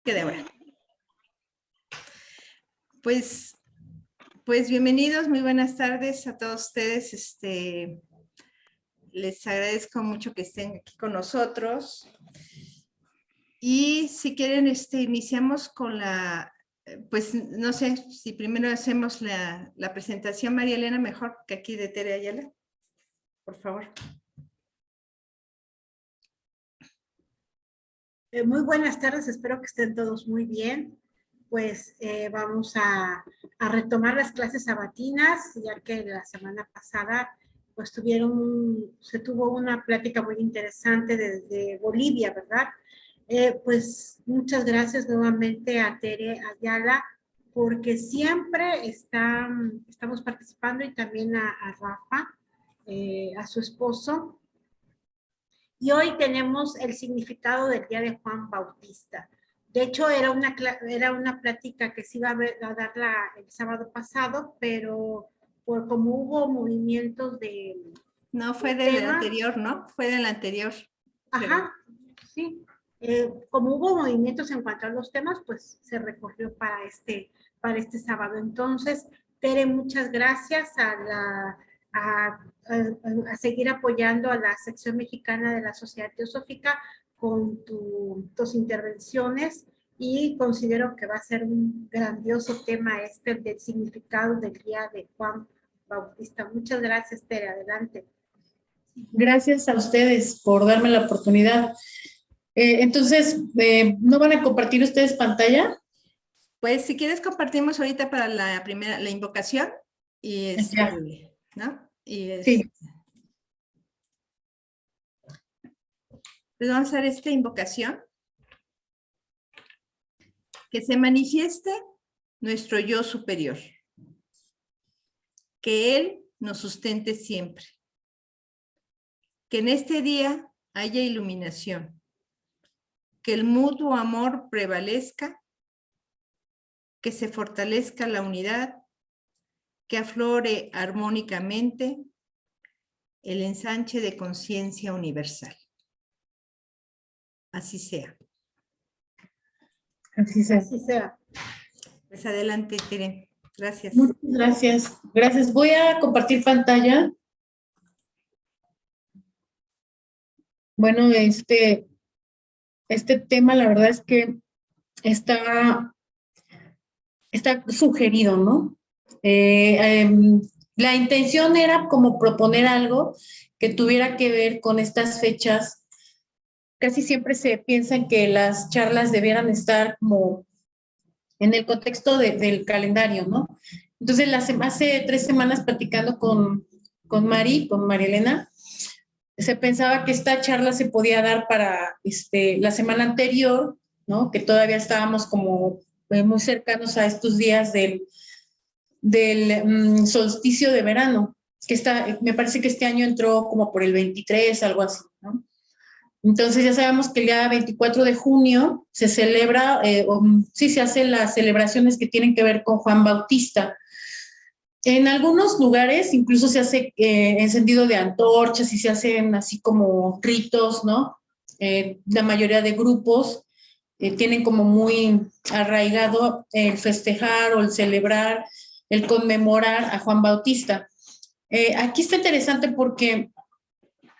Que de ahora. Pues bienvenidos, muy buenas tardes a todos ustedes. Les agradezco mucho que estén aquí con nosotros. Y si quieren, iniciamos con pues no sé, si primero hacemos la presentación, María Elena, mejor que aquí de Tere Ayala, por favor. Muy buenas tardes, espero que estén todos muy bien. Pues vamos a retomar las clases sabatinas, ya que la semana pasada pues se tuvo una plática muy interesante desde Bolivia, ¿verdad? Pues muchas gracias nuevamente a Tere Ayala, porque siempre estamos participando, y también a Rafa, a su esposo. Y hoy tenemos el significado del día de Juan Bautista. De hecho, era una plática que se iba a dar el sábado pasado, pero como hubo movimientos de... No, fue del anterior, ¿no? Fue del anterior. Ajá, sí. Como hubo movimientos en cuanto a los temas, pues se recorrió para este sábado. Entonces, Tere, muchas gracias a seguir apoyando a la sección mexicana de la Sociedad Teosófica con tus intervenciones, y considero que va a ser un grandioso tema del significado del día de Juan Bautista. Muchas gracias, Tere, adelante. Gracias a ustedes por darme la oportunidad. Entonces, ¿no van a compartir ustedes pantalla? Pues si quieres compartimos ahorita para la invocación y ¿no? Sí. Pues vamos a hacer esta invocación. Que se manifieste nuestro yo superior. Que Él nos sustente siempre. Que en este día haya iluminación. Que el mutuo amor prevalezca. Que se fortalezca la unidad. Que aflore armónicamente el ensanche de conciencia universal. Así sea. Así sea. Así sea. Pues adelante, Tere. Gracias. Muchas gracias. Gracias. Voy a compartir pantalla. Bueno, este tema, la verdad es que está sugerido, ¿no? La intención era como proponer algo que tuviera que ver con estas fechas. Casi siempre se piensa en que las charlas debieran estar como en el contexto del calendario, ¿no? Entonces, hace 3 semanas platicando con María Elena, se pensaba que esta charla se podía dar para la semana anterior, ¿no? Que todavía estábamos como muy cercanos a estos días del solsticio de verano, que me parece que este año entró como por el 23, algo así, ¿no? Entonces ya sabemos que el día 24 de junio se celebra, se hacen las celebraciones que tienen que ver con Juan Bautista. En algunos lugares incluso se hace encendido de antorchas y se hacen así como ritos, ¿no? La mayoría de grupos tienen como muy arraigado el festejar o el celebrar, el conmemorar a Juan Bautista. Aquí está interesante porque,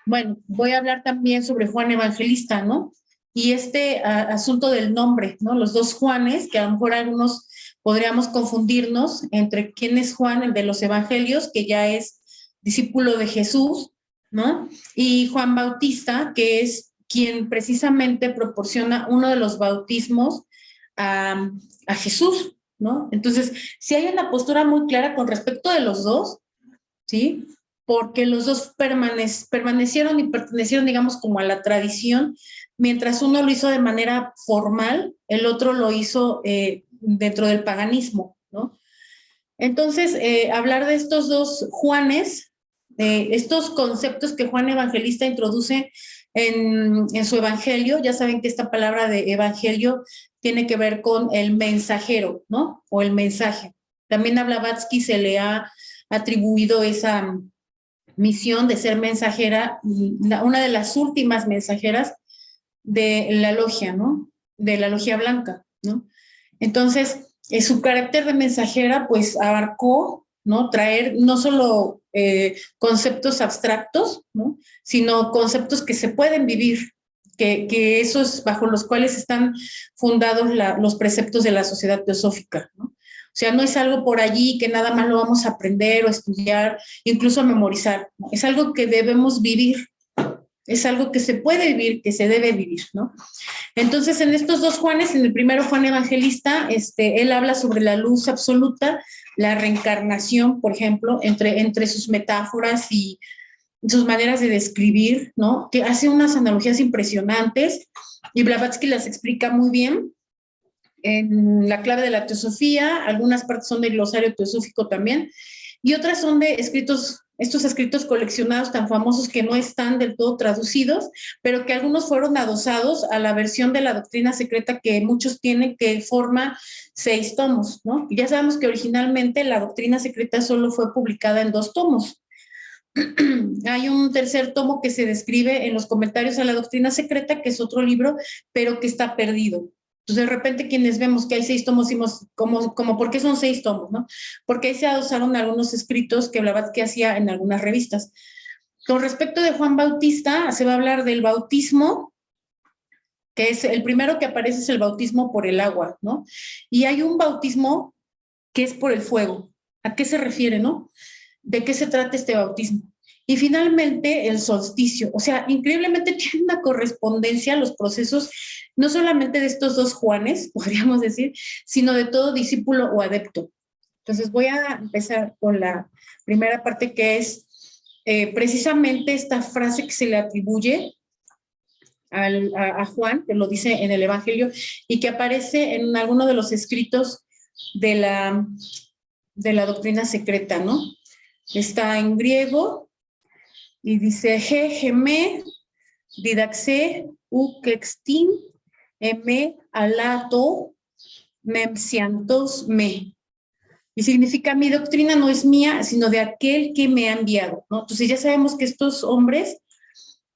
bueno, voy a hablar también sobre Juan Evangelista, ¿no? Y asunto del nombre, ¿no? Los dos Juanes, que a lo mejor algunos podríamos confundirnos entre quién es Juan, el de los evangelios, que ya es discípulo de Jesús, ¿no? Y Juan Bautista, que es quien precisamente proporciona uno de los bautismos a Jesús, ¿no? Entonces, si hay una postura muy clara con respecto de los dos, ¿sí? Porque los dos permanecieron y pertenecieron, digamos, como a la tradición, mientras uno lo hizo de manera formal, el otro lo hizo dentro del paganismo, ¿no? Entonces, hablar de estos dos Juanes, estos conceptos que Juan Evangelista introduce en su evangelio, ya saben que esta palabra de evangelio tiene que ver con el mensajero, ¿no? O el mensaje. También a Blavatsky se le ha atribuido esa misión de ser mensajera, una de las últimas mensajeras de la logia, ¿no? De la logia blanca. ¿no? Entonces, su carácter de mensajera, pues, abarcó, ¿no? Traer no solo conceptos abstractos, ¿no? Sino conceptos que se pueden vivir, que esos bajo los cuales están fundados los preceptos de la sociedad teosófica, ¿no? O sea, no es algo por allí que nada más lo vamos a aprender o estudiar, incluso a memorizar, ¿no? Es algo que debemos vivir, es algo que se puede vivir, que se debe vivir, ¿no? Entonces, en estos dos Juanes, en el primero Juan Evangelista, él habla sobre la luz absoluta, la reencarnación, por ejemplo, entre sus metáforas y sus maneras de describir, ¿no? Que hace unas analogías impresionantes y Blavatsky las explica muy bien en La clave de la teosofía, algunas partes son del glosario teosófico también, y otras son de estos escritos coleccionados tan famosos que no están del todo traducidos, pero que algunos fueron adosados a la versión de la doctrina secreta que muchos tienen, que forma 6 tomos, ¿no? Y ya sabemos que originalmente la doctrina secreta solo fue publicada en 2 tomos. Hay un tercer tomo que se describe en los comentarios a la doctrina secreta, que es otro libro, pero que está perdido. Entonces, de repente, quienes vemos que hay 6 tomos, decimos, como ¿por qué son 6 tomos? ¿No? Porque ahí se adosaron algunos escritos que Blavatsky hacía en algunas revistas. Con respecto de Juan Bautista, se va a hablar del bautismo, que es el primero que aparece es el bautismo por el agua, ¿no? Y hay un bautismo que es por el fuego. ¿A qué se refiere, no? ¿De qué se trata este bautismo? Y finalmente el solsticio, o sea, increíblemente tiene una correspondencia a los procesos, no solamente de estos 2 Juanes, podríamos decir, sino de todo discípulo o adepto. Entonces voy a empezar con la primera parte, que es precisamente esta frase que se le atribuye a Juan, que lo dice en el Evangelio, y que aparece en alguno de los escritos de la doctrina secreta, ¿no? Está en griego y dice, geme didaxe ukextin me alato memsiantos me. Y significa, mi doctrina no es mía, sino de aquel que me ha enviado, ¿no? Entonces ya sabemos que estos hombres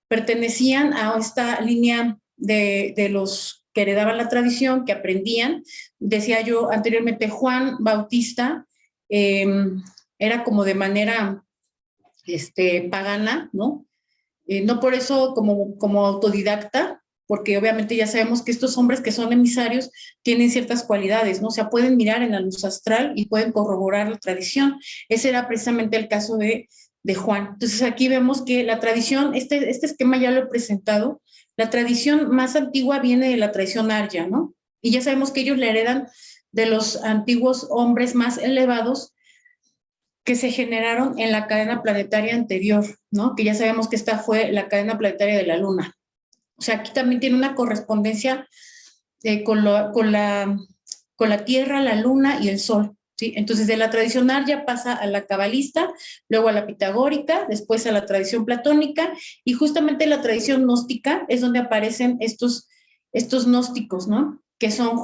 pertenecían a esta línea de los que heredaban la tradición, que aprendían. Decía yo anteriormente, Juan Bautista era como de manera pagana, ¿no? No por eso como autodidacta, porque obviamente ya sabemos que estos hombres que son emisarios tienen ciertas cualidades, ¿no? O sea, pueden mirar en la luz astral y pueden corroborar la tradición. Ese era precisamente el caso de Juan. Entonces aquí vemos que la tradición, este esquema ya lo he presentado, la tradición más antigua viene de la tradición arya, ¿no? Y ya sabemos que ellos le heredan de los antiguos hombres más elevados que se generaron en la cadena planetaria anterior, ¿no? Que ya sabemos que esta fue la cadena planetaria de la Luna. O sea, aquí también tiene una correspondencia con la Tierra, la Luna y el Sol, ¿sí? Entonces, de la tradición arya pasa a la cabalista, luego a la pitagórica, después a la tradición platónica, y justamente la tradición gnóstica es donde aparecen estos gnósticos, ¿no? Que son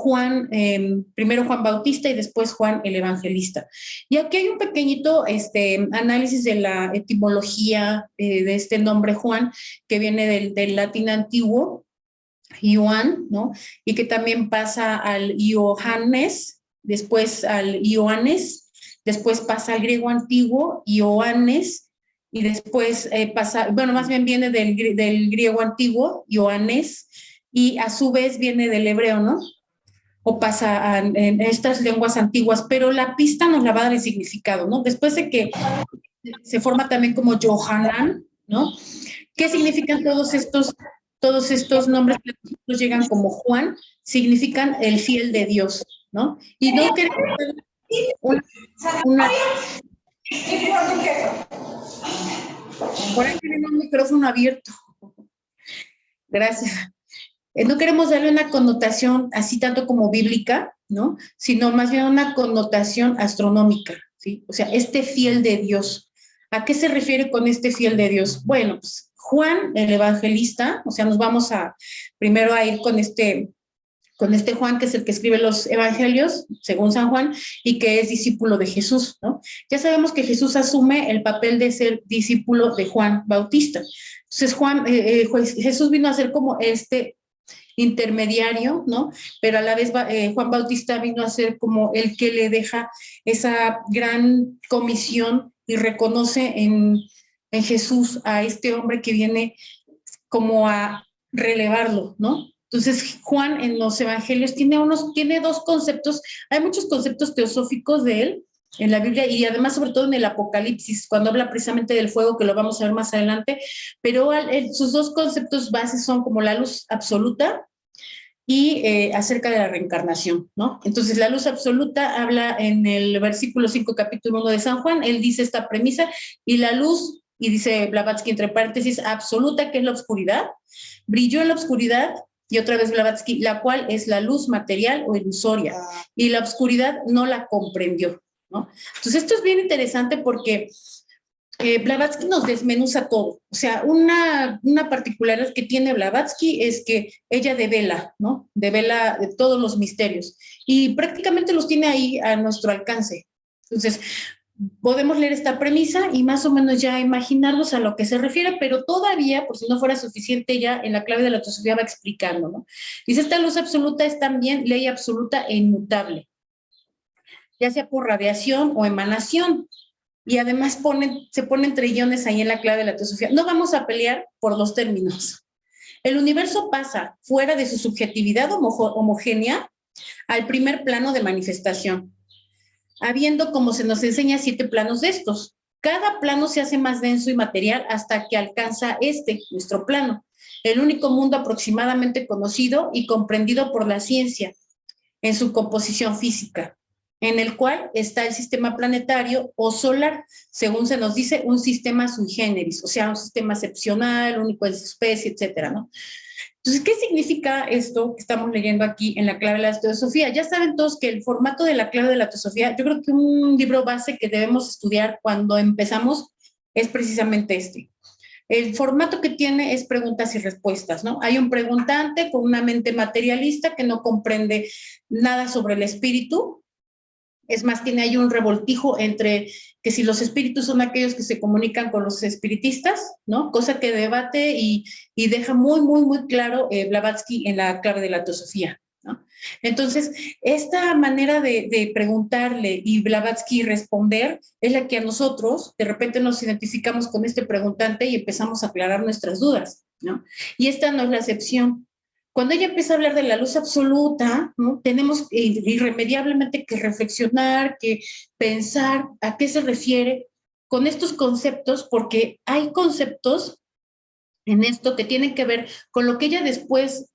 primero Juan Bautista y después Juan el Evangelista. Y aquí hay un pequeñito análisis de la etimología de este nombre Juan, que viene del latín antiguo, Ioan, ¿no? Y que también pasa al Iohannes, después al Ioannes, después pasa al griego antiguo, Ioannes, y después pasa, bueno, más bien viene del griego antiguo, Ioannes, y a su vez viene del hebreo, ¿no? O pasa en estas lenguas antiguas, pero la pista nos la va a dar el significado, ¿no? Después de que se forma también como Johanan, ¿no? ¿Qué significan todos estos nombres que nos llegan como Juan? Significan el fiel de Dios, ¿no? Y no queremos Por ahí tienen un micrófono abierto. Gracias. No queremos darle una connotación así tanto como bíblica, ¿no? Sino más bien una connotación astronómica, ¿sí? O sea, este fiel de Dios. ¿A qué se refiere con este fiel de Dios? Bueno, pues Juan, el evangelista, o sea, nos vamos primero a ir con este Juan, que es el que escribe los evangelios, según San Juan, y que es discípulo de Jesús, ¿no? Ya sabemos que Jesús asume el papel de ser discípulo de Juan Bautista. Entonces, Jesús vino a ser como intermediario, ¿no? Pero a la vez Juan Bautista vino a ser como el que le deja esa gran comisión y reconoce en Jesús a este hombre que viene como a relevarlo, ¿no? Entonces, Juan en los evangelios tiene dos conceptos, hay muchos conceptos teosóficos de él en la Biblia y además sobre todo en el Apocalipsis, cuando habla precisamente del fuego, que lo vamos a ver más adelante, pero sus dos conceptos bases son como la luz absoluta y acerca de la reencarnación, ¿no? Entonces, la luz absoluta habla en el versículo 5, capítulo 1 de San Juan, él dice esta premisa, y la luz, y dice Blavatsky entre paréntesis, absoluta, que es la oscuridad, brilló en la oscuridad, y otra vez Blavatsky, la cual es la luz material o ilusoria, y la oscuridad no la comprendió, ¿no? Entonces, esto es bien interesante porque Blavatsky nos desmenuza todo. O sea, una particularidad que tiene Blavatsky es que ella devela, ¿no? Devela de todos los misterios y prácticamente los tiene ahí a nuestro alcance. Entonces, podemos leer esta premisa y más o menos ya imaginarnos a lo que se refiere, pero todavía, por si no fuera suficiente, ya en la clave de la teosofía va explicando, ¿no? Dice, esta luz absoluta es también ley absoluta e inmutable, ya sea por radiación o emanación. Y además se ponen trillones ahí en la clave de la teosofía. No vamos a pelear por los términos. El universo pasa fuera de su subjetividad homogénea al primer plano de manifestación, habiendo, como se nos enseña, 7 planos de estos. Cada plano se hace más denso y material hasta que alcanza nuestro plano, el único mundo aproximadamente conocido y comprendido por la ciencia en su composición física, en el cual está el sistema planetario o solar, según se nos dice, un sistema sui generis, o sea, un sistema excepcional, único en su especie, etcétera, ¿no? Entonces, ¿qué significa esto que estamos leyendo aquí en la clave de la teosofía? Ya saben todos que el formato de la clave de la teosofía, yo creo que un libro base que debemos estudiar cuando empezamos es precisamente este. El formato que tiene es preguntas y respuestas, ¿no? Hay un preguntante con una mente materialista que no comprende nada sobre el espíritu. Es más, tiene ahí un revoltijo entre que si los espíritus son aquellos que se comunican con los espiritistas, ¿no? Cosa que debate y deja muy, muy, muy claro Blavatsky en la clave de la teosofía, ¿no? Entonces, esta manera de preguntarle y Blavatsky responder es la que a nosotros de repente nos identificamos con este preguntante y empezamos a aclarar nuestras dudas, ¿no? Y esta no es la excepción. Cuando ella empieza a hablar de la luz absoluta, ¿no? Tenemos irremediablemente que reflexionar, que pensar a qué se refiere con estos conceptos, porque hay conceptos en esto que tienen que ver con lo que ella después,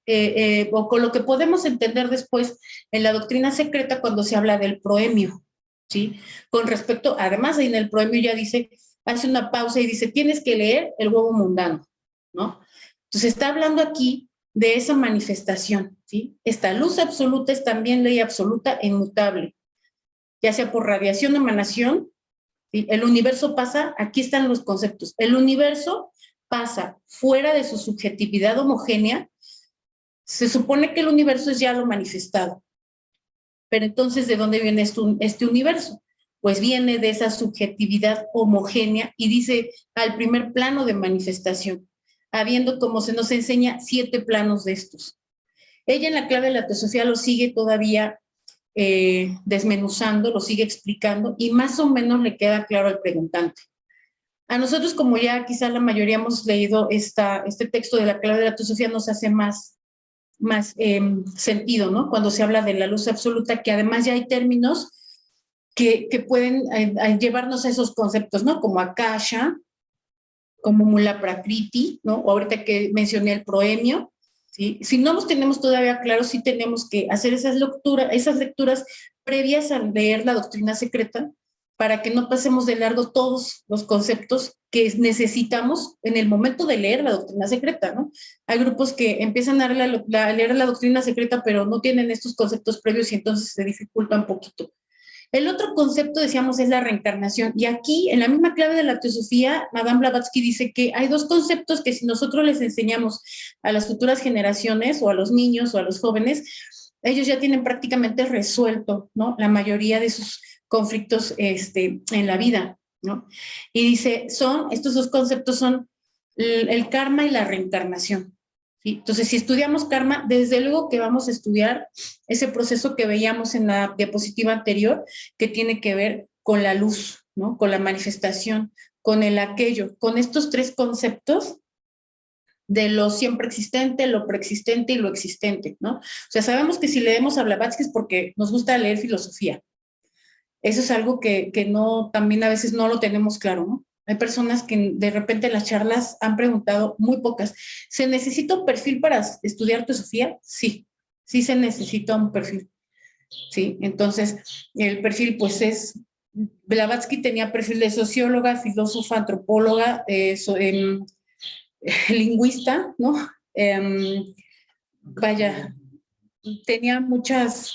o con lo que podemos entender después en la doctrina secreta cuando se habla del proemio, ¿sí? Con respecto, además en el proemio ya dice, hace una pausa y dice, tienes que leer el huevo mundano, ¿no? Entonces está hablando aquí de esa manifestación, ¿sí? Esta luz absoluta es también ley absoluta e inmutable, ya sea por radiación o emanación, ¿sí? El universo pasa, aquí están los conceptos, el universo pasa fuera de su subjetividad homogénea, se supone que el universo es ya lo manifestado, pero entonces, ¿de dónde viene este universo? Pues viene de esa subjetividad homogénea y dice al primer plano de manifestación, habiendo, como se nos enseña, 7 planos de estos. Ella en la clave de la teosofía lo sigue todavía desmenuzando, lo sigue explicando y más o menos le queda claro al preguntante. A nosotros, como ya quizá la mayoría hemos leído este texto de la clave de la teosofía, nos hace más sentido, ¿no? Cuando se habla de la luz absoluta, que además ya hay términos que pueden llevarnos a esos conceptos, ¿no? Como Akasha, como Mula Prakriti, ¿no? O ahorita que mencioné el proemio, ¿sí? Si no los tenemos todavía claros, sí tenemos que hacer esas lecturas previas a leer la doctrina secreta para que no pasemos de largo todos los conceptos que necesitamos en el momento de leer la doctrina secreta, ¿no? Hay grupos que empiezan a leer la doctrina secreta, pero no tienen estos conceptos previos y entonces se dificulta un poquito. El otro concepto, decíamos, es la reencarnación. Y aquí, en la misma clave de la teosofía, Madame Blavatsky dice que hay 2 conceptos que si nosotros les enseñamos a las futuras generaciones o a los niños o a los jóvenes, ellos ya tienen prácticamente resuelto, ¿no? La mayoría de sus conflictos en la vida, ¿no? Y dice, estos 2 conceptos son el karma y la reencarnación. ¿sí? Entonces, si estudiamos karma, desde luego que vamos a estudiar ese proceso que veíamos en la diapositiva anterior, que tiene que ver con la luz, ¿no? Con la manifestación, con el aquello, con estos tres conceptos de lo siempre existente, lo preexistente y lo existente, ¿no? O sea, sabemos que si leemos a Blavatsky es porque nos gusta leer filosofía. Eso es algo que no, también a veces no lo tenemos claro, ¿no? Hay personas que de repente en las charlas han preguntado, muy pocas, ¿se necesita un perfil para estudiar teosofía? Sí, sí se necesita un perfil, ¿sí? Entonces, el perfil pues es, Blavatsky tenía perfil de socióloga, filósofa, antropóloga, lingüista, ¿no? Vaya, tenía muchas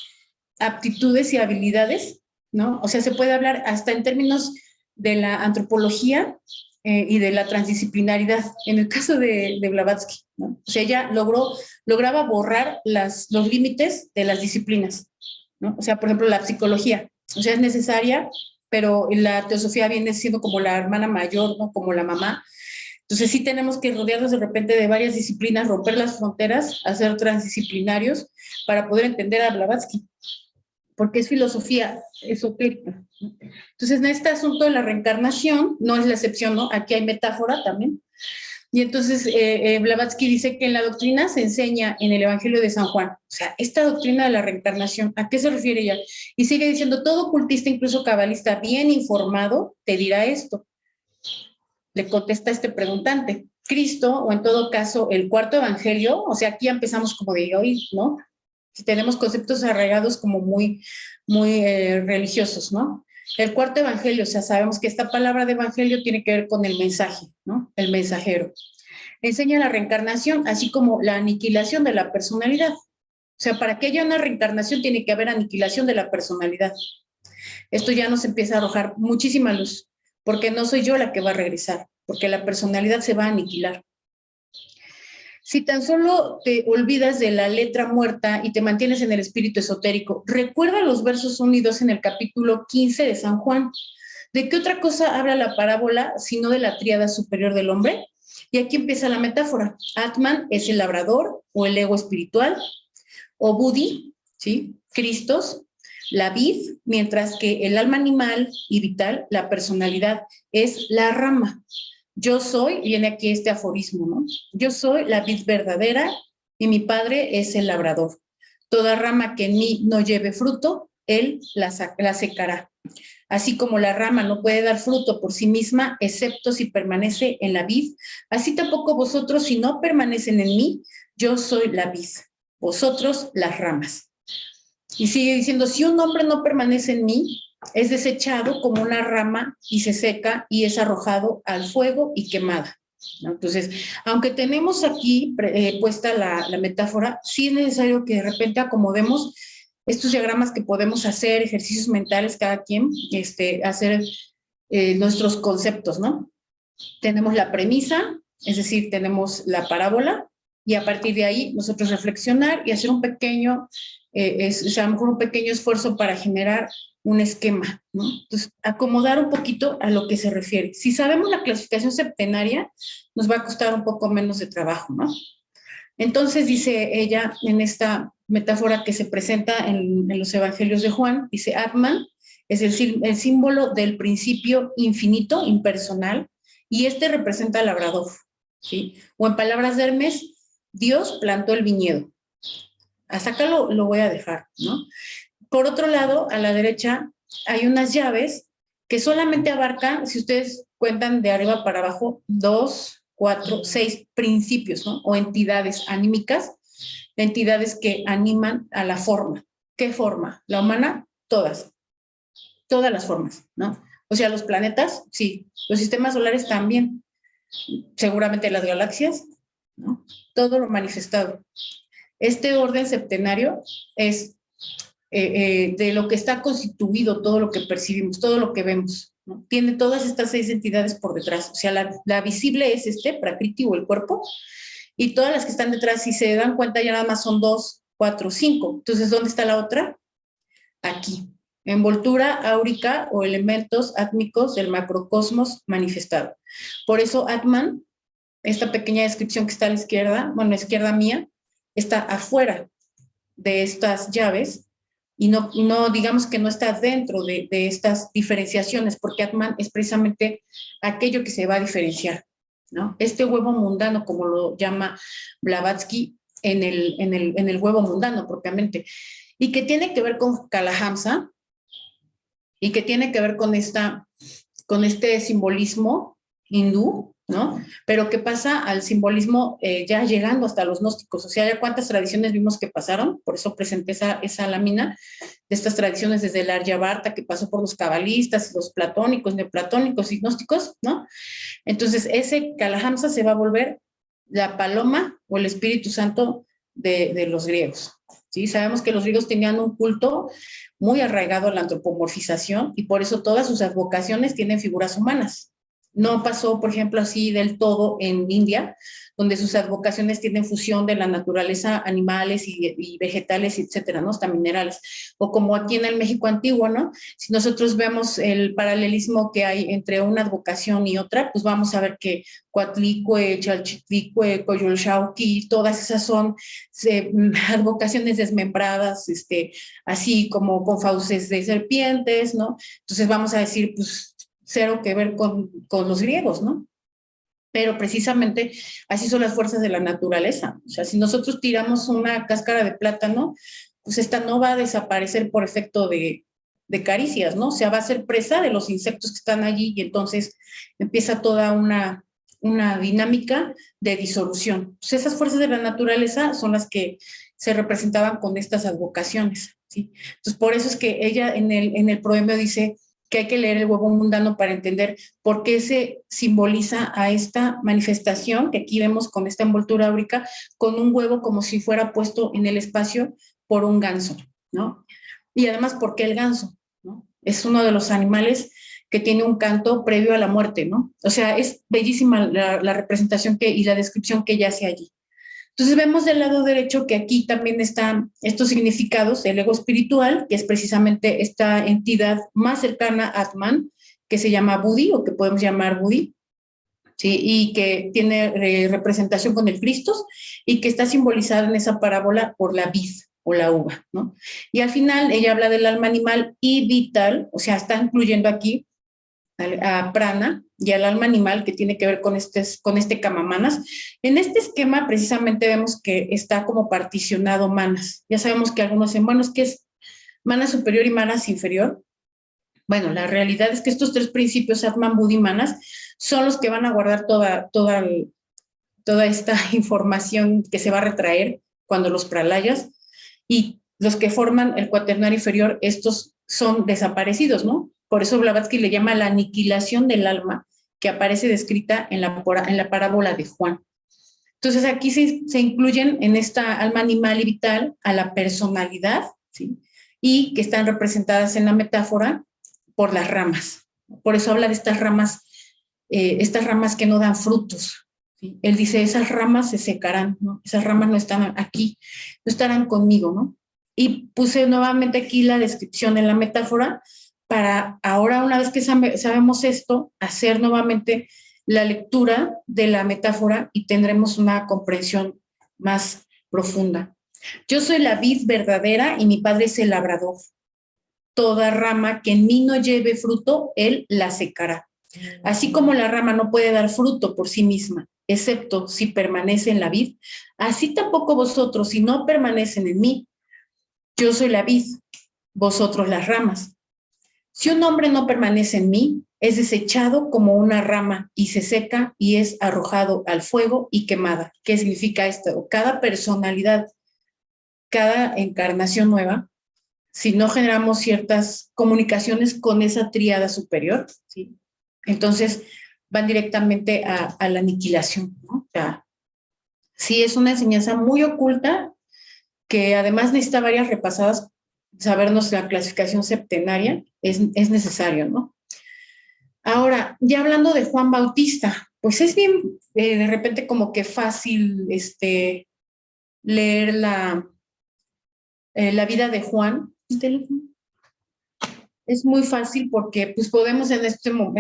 aptitudes y habilidades, ¿no? O sea, se puede hablar hasta en términos de la antropología y de la transdisciplinaridad, en el caso de Blavatsky, ¿no? O sea, ella lograba borrar los límites de las disciplinas, ¿no? O sea, por ejemplo, la psicología, o sea, es necesaria, pero la teosofía viene siendo como la hermana mayor, ¿no? Como la mamá. Entonces sí tenemos que rodearnos de repente de varias disciplinas, romper las fronteras, hacer transdisciplinarios para poder entender a Blavatsky, porque es filosofía esotérica. Entonces en este asunto de la reencarnación no es la excepción, ¿no? Aquí hay metáfora también. Y entonces Blavatsky dice que en la doctrina se enseña en el Evangelio de San Juan. O sea, esta doctrina de la reencarnación, ¿a qué se refiere ella? Y sigue diciendo, todo ocultista, incluso cabalista, bien informado, te dirá esto. Le contesta este preguntante. Cristo, o en todo caso, el cuarto evangelio, o sea, aquí ya empezamos como de hoy, ¿no? Si tenemos conceptos arraigados como muy religiosos, ¿no? El cuarto evangelio, o sea, sabemos que esta palabra de evangelio tiene que ver con el mensaje, ¿no? El mensajero. Enseña la reencarnación, así como la aniquilación de la personalidad. O sea, para que haya una reencarnación tiene que haber aniquilación de la personalidad. Esto ya nos empieza a arrojar muchísima luz, porque no soy yo la que va a regresar, porque la personalidad se va a aniquilar. Si tan solo te olvidas de la letra muerta y te mantienes en el espíritu esotérico, recuerda los versos 1 y 2 en el capítulo 15 de San Juan. ¿De qué otra cosa habla la parábola sino de la tríada superior del hombre? Y aquí empieza la metáfora. Atman es el labrador o el ego espiritual, o Buddhi, ¿sí? Cristos, la vid, mientras que el alma animal y vital, la personalidad, es la rama. Yo soy, viene aquí este aforismo, ¿no? Yo soy la vid verdadera y mi padre es el labrador. Toda rama que en mí no lleve fruto, él la secará. Así como la rama no puede dar fruto por sí misma, excepto si permanece en la vid, así tampoco vosotros, si no permanecen en mí, yo soy la vid, vosotros las ramas. Y sigue diciendo, si un hombre no permanece en mí, es desechado como una rama y se seca y es arrojado al fuego y quemada, ¿no? Entonces, aunque tenemos aquí puesta la metáfora, sí es necesario que de repente acomodemos estos diagramas que podemos hacer, ejercicios mentales cada quien, hacer nuestros conceptos, ¿no? Tenemos la premisa, es decir, tenemos la parábola, y a partir de ahí nosotros reflexionar y hacer un pequeño, o sea, a lo mejor un pequeño esfuerzo para generar un esquema, ¿no? Entonces, acomodar un poquito a lo que se refiere. Si sabemos la clasificación septenaria, nos va a costar un poco menos de trabajo, ¿no? Entonces, dice ella en esta metáfora que se presenta en los evangelios de Juan, dice, Atman es el símbolo del principio infinito, impersonal, y este representa al labrador, ¿sí? O en palabras de Hermes, Dios plantó el viñedo. Hasta acá lo voy a dejar, ¿no? Por otro lado, a la derecha hay unas llaves que solamente abarcan, si ustedes cuentan de arriba para abajo, 2, 4, 6 principios, ¿no? O entidades anímicas, entidades que animan a la forma. ¿Qué forma? La humana, todas las formas, ¿no? O sea, los planetas, sí, los sistemas solares también, seguramente las galaxias, ¿no? Todo lo manifestado. Este orden septenario es de lo que está constituido todo lo que percibimos, todo lo que vemos, ¿no? Tiene todas estas 6 entidades por detrás. O sea, la visible es Prakriti o el cuerpo, y todas las que están detrás, si se dan cuenta, ya nada más son 2, 4, 5. Entonces, ¿dónde está la otra? Aquí. Envoltura áurica o elementos átmicos del macrocosmos manifestado. Por eso Atman esta pequeña descripción que está a la izquierda, bueno, a la izquierda mía, está afuera de estas llaves y no digamos que no está dentro de estas diferenciaciones, porque Atman es precisamente aquello que se va a diferenciar, ¿no? Este huevo mundano, como lo llama Blavatsky, en el huevo mundano propiamente, y que tiene que ver con Kalahamsa, y que tiene que ver con este simbolismo hindú, ¿no? Pero que pasa al simbolismo ya llegando hasta los gnósticos. O sea, ya cuántas tradiciones vimos que pasaron, por eso presenté esa lámina de estas tradiciones desde el Aryabharta, que pasó por los cabalistas, los platónicos, neoplatónicos y gnósticos, ¿no? Entonces, ese Kalahamsa se va a volver la paloma o el Espíritu Santo de los griegos. ¿Sí? Sabemos que los griegos tenían un culto muy arraigado a la antropomorfización y por eso todas sus advocaciones tienen figuras humanas. No pasó, por ejemplo, así del todo en India, donde sus advocaciones tienen fusión de la naturaleza, animales y vegetales, etcétera, ¿no? Hasta minerales. O como aquí en el México antiguo, ¿no? Si nosotros vemos el paralelismo que hay entre una advocación y otra, pues vamos a ver que Coatlicue, Chalchitlicue, Coyolxauhqui, todas esas son advocaciones desmembradas, así como con fauces de serpientes, ¿no? Entonces vamos a decir, pues, cero que ver con los griegos, ¿no? Pero precisamente así son las fuerzas de la naturaleza. O sea, si nosotros tiramos una cáscara de plátano, pues esta no va a desaparecer por efecto de caricias, ¿no? O sea, va a ser presa de los insectos que están allí y entonces empieza toda una dinámica de disolución. Pues esas fuerzas de la naturaleza son las que se representaban con estas advocaciones, ¿sí? Entonces, por eso es que ella en el proemio dice que hay que leer el huevo mundano para entender por qué se simboliza a esta manifestación que aquí vemos con esta envoltura áurica, con un huevo como si fuera puesto en el espacio por un ganso, ¿no? Y además, ¿por qué el ganso? ¿No? Es uno de los animales que tiene un canto previo a la muerte, ¿no? O sea, es bellísima la representación y la descripción que ella hace allí. Entonces vemos del lado derecho que aquí también están estos significados, el ego espiritual, que es precisamente esta entidad más cercana a Atman, que se llama Buddhi o que podemos llamar Buddhi, ¿sí? Y que tiene representación con el Cristo y que está simbolizada en esa parábola por la vid o la uva, ¿no? Y al final ella habla del alma animal y vital, o sea, está incluyendo aquí a prana y al alma animal que tiene que ver con este kama manas. En este esquema precisamente vemos que está como particionado manas. Ya sabemos que algunos dicen, bueno, es que es manas superior y manas inferior. Bueno, la realidad es que estos tres principios, Atman, Buddhi y Manas, son los que van a guardar toda esta información que se va a retraer cuando los pralayas, y los que forman el cuaternario inferior, estos son desaparecidos, ¿no? Por eso Blavatsky le llama la aniquilación del alma, que aparece descrita en la parábola de Juan. Entonces aquí se incluyen en esta alma animal y vital a la personalidad, ¿sí? Y que están representadas en la metáfora por las ramas. Por eso habla de estas ramas que no dan frutos, ¿sí? Él dice, esas ramas se secarán, ¿no? Esas ramas no están aquí, no estarán conmigo, ¿no? Y puse nuevamente aquí la descripción en la metáfora para ahora, una vez que sabemos esto, hacer nuevamente la lectura de la metáfora y tendremos una comprensión más profunda. Yo soy la vid verdadera y mi padre es el labrador. Toda rama que en mí no lleve fruto, él la secará. Así como la rama no puede dar fruto por sí misma, excepto si permanece en la vid, así tampoco vosotros, si no permanecen en mí. Yo soy la vid, vosotros las ramas. Si un hombre no permanece en mí, es desechado como una rama y se seca y es arrojado al fuego y quemada. ¿Qué significa esto? Cada personalidad, cada encarnación nueva, si no generamos ciertas comunicaciones con esa tríada superior, ¿sí? Entonces van directamente a la aniquilación, ¿no? O sea, sí es una enseñanza muy oculta que además necesita varias repasadas. Sabernos la clasificación septenaria es necesario, ¿no? Ahora, ya hablando de Juan Bautista, pues es bien, de repente como que fácil leer la vida de Juan. Es muy fácil porque pues podemos en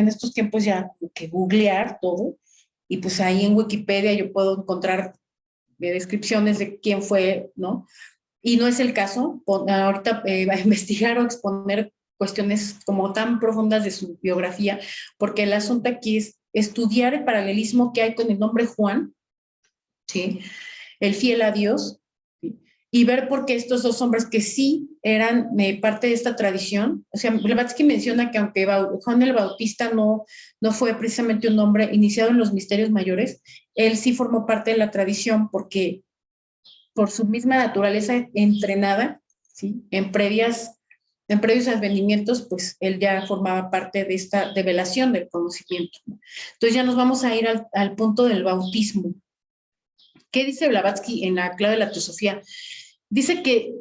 estos tiempos ya que googlear todo y pues ahí en Wikipedia yo puedo encontrar descripciones de quién fue, ¿no? Y no es el caso, ahorita va a investigar o exponer cuestiones como tan profundas de su biografía, porque el asunto aquí es estudiar el paralelismo que hay con el nombre Juan, ¿sí? El fiel a Dios, ¿sí? Y ver por qué estos dos hombres que sí eran parte de esta tradición, o sea, Blavatsky menciona que aunque Juan el Bautista no fue precisamente un hombre iniciado en los misterios mayores, él sí formó parte de la tradición porque por su misma naturaleza entrenada, ¿sí? En previos advenimientos, pues él ya formaba parte de esta develación del conocimiento, ¿no? Entonces ya nos vamos a ir al punto del bautismo. ¿Qué dice Blavatsky en la clave de la teosofía? Dice que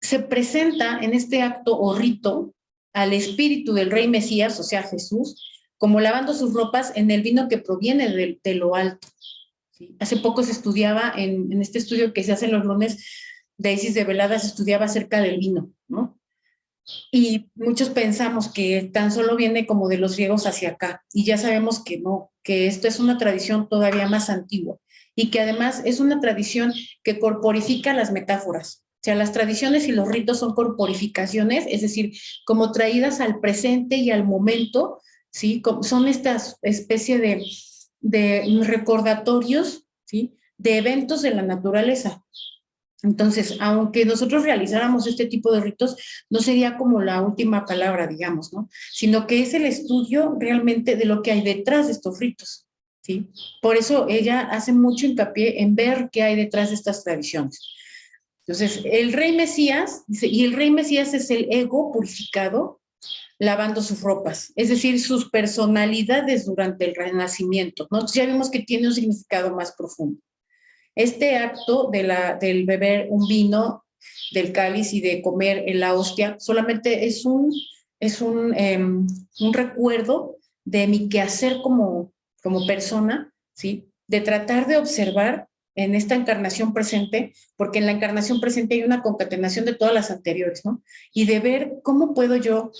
se presenta en este acto o rito al espíritu del rey Mesías, o sea, Jesús, como lavando sus ropas en el vino que proviene de lo alto. ¿Sí? Hace poco se estudiaba en este estudio que se hace en los lunes de Isis de Velada, se estudiaba acerca del vino, ¿no? Y muchos pensamos que tan solo viene como de los griegos hacia acá, y ya sabemos que no, que esto es una tradición todavía más antigua, y que además es una tradición que corporifica las metáforas. O sea, las tradiciones y los ritos son corporificaciones, es decir, como traídas al presente y al momento, ¿sí? Son estas especie de recordatorios, ¿sí? De eventos de la naturaleza. Entonces, aunque nosotros realizáramos este tipo de ritos, no sería como la última palabra, digamos, ¿no? Sino que es el estudio realmente de lo que hay detrás de estos ritos, ¿sí? Por eso ella hace mucho hincapié en ver qué hay detrás de estas tradiciones. Entonces, el rey Mesías, dice, y el rey Mesías es el ego purificado lavando sus ropas, es decir, sus personalidades durante el renacimiento, ¿no? Entonces ya vimos que tiene un significado más profundo. Este acto del beber un vino del cáliz y de comer en la hostia solamente es un recuerdo de mi quehacer como persona, ¿sí? De tratar de observar en esta encarnación presente, porque en la encarnación presente hay una concatenación de todas las anteriores, ¿no? Y de ver cómo puedo yo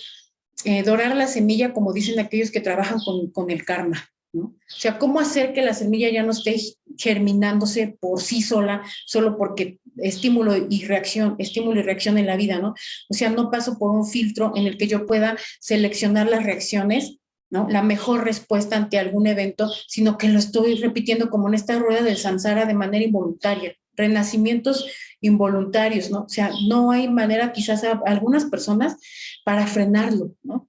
dorar la semilla, como dicen aquellos que trabajan con el karma, ¿no? O sea, cómo hacer que la semilla ya no esté germinándose por sí sola, solo porque estímulo y reacción en la vida, ¿no? O sea, no paso por un filtro en el que yo pueda seleccionar las reacciones, ¿no? La mejor respuesta ante algún evento, sino que lo estoy repitiendo como en esta rueda del samsara de manera involuntaria. Renacimientos involuntarios, ¿no? O sea, no hay manera, quizás a algunas personas, para frenarlo, ¿no?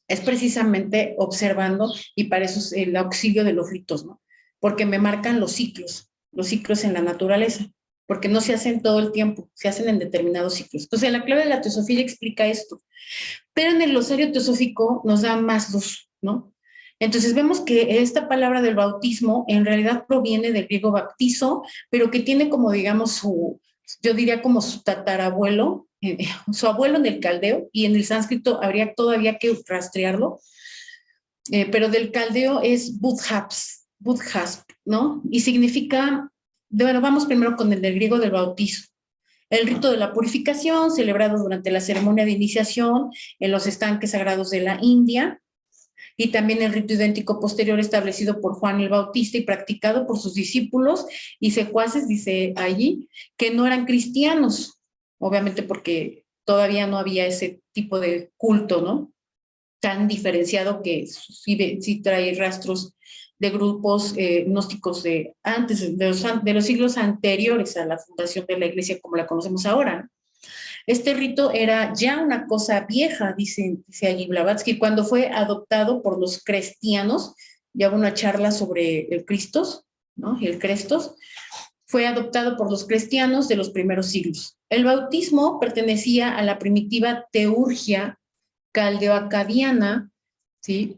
Es precisamente observando, y para eso es el auxilio de los ritos, ¿no? Porque me marcan los ciclos en la naturaleza, porque no se hacen todo el tiempo, se hacen en determinados ciclos. Entonces, la clave de la teosofía explica esto, pero en el glosario teosófico nos da más luz, ¿no? Entonces vemos que esta palabra del bautismo en realidad proviene del griego baptizo, pero que tiene como, digamos, yo diría como su tatarabuelo, su abuelo en el caldeo, y en el sánscrito habría todavía que rastrearlo, pero del caldeo es budhasp, ¿no? Y significa, bueno, vamos primero con el del griego del bautizo. El rito de la purificación, celebrado durante la ceremonia de iniciación en los estanques sagrados de la India, y también el rito idéntico posterior establecido por Juan el Bautista y practicado por sus discípulos y secuaces, dice allí, que no eran cristianos, obviamente porque todavía no había ese tipo de culto, ¿no? Tan diferenciado que sí trae rastros de grupos gnósticos de antes, de los siglos anteriores a la fundación de la iglesia como la conocemos ahora, ¿no? Este rito era ya una cosa vieja, dice allí Blavatsky, cuando fue adoptado por los cristianos, ya hubo una charla sobre el Cristos, ¿no? El Crestos, fue adoptado por los cristianos de los primeros siglos. El bautismo pertenecía a la primitiva teurgia caldeo-acadiana, ¿sí?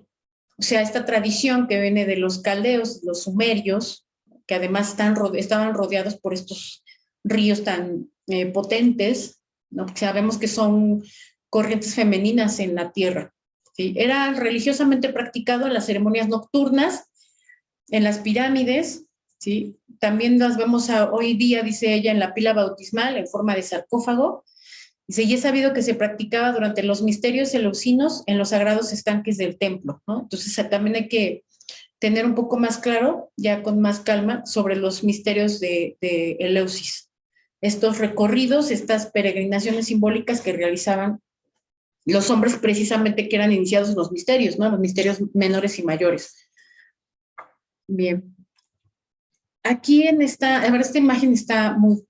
O sea, esta tradición que viene de los caldeos, los sumerios, que además estaban rodeados por estos ríos tan potentes, ¿no? Sabemos que son corrientes femeninas en la tierra, ¿sí? Era religiosamente practicado en las ceremonias nocturnas, en las pirámides, ¿sí? También las vemos hoy día, dice ella, en la pila bautismal en forma de sarcófago. Dice, y es sabido que se practicaba durante los misterios eleusinos en los sagrados estanques del templo, ¿no? Entonces también hay que tener un poco más claro, ya con más calma, sobre los misterios de Eleusis. Estos recorridos, estas peregrinaciones simbólicas que realizaban los hombres precisamente que eran iniciados en los misterios, ¿no? Los misterios menores y mayores. Bien. Aquí esta imagen está un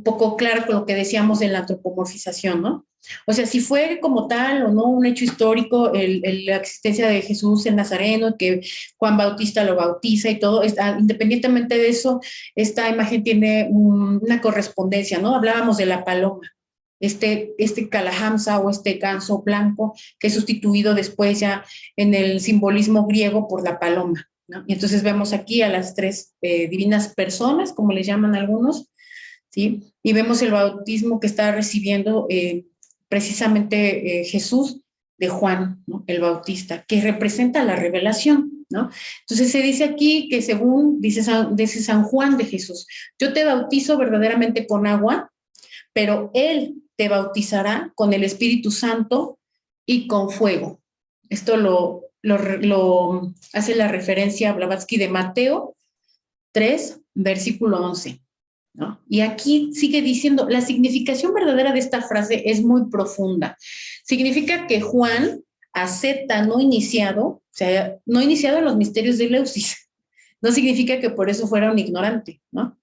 poco clara con lo que decíamos de la antropomorfización, ¿no? O sea, si fue como tal o no un hecho histórico la existencia de Jesús el Nazareno, que Juan Bautista lo bautiza y todo, independientemente de eso, esta imagen tiene una correspondencia, ¿no? Hablábamos de la paloma, este calahamsa o este ganso blanco que es sustituido después ya en el simbolismo griego por la paloma, ¿no? Y entonces vemos aquí a las tres divinas personas, como les llaman algunos, ¿sí? Y vemos el bautismo que está recibiendo precisamente Jesús de Juan, ¿no? El Bautista, que representa la revelación, ¿no? Entonces se dice aquí que según dice San Juan de Jesús, yo te bautizo verdaderamente con agua, pero Él te bautizará con el Espíritu Santo y con fuego. Esto lo hace la referencia a Blavatsky de Mateo 3, versículo 11. ¿No? Y aquí sigue diciendo, la significación verdadera de esta frase es muy profunda. Significa que Juan, asceta no iniciado, o sea, no iniciado en los misterios de Eleusis, no significa que por eso fuera un ignorante, ¿no?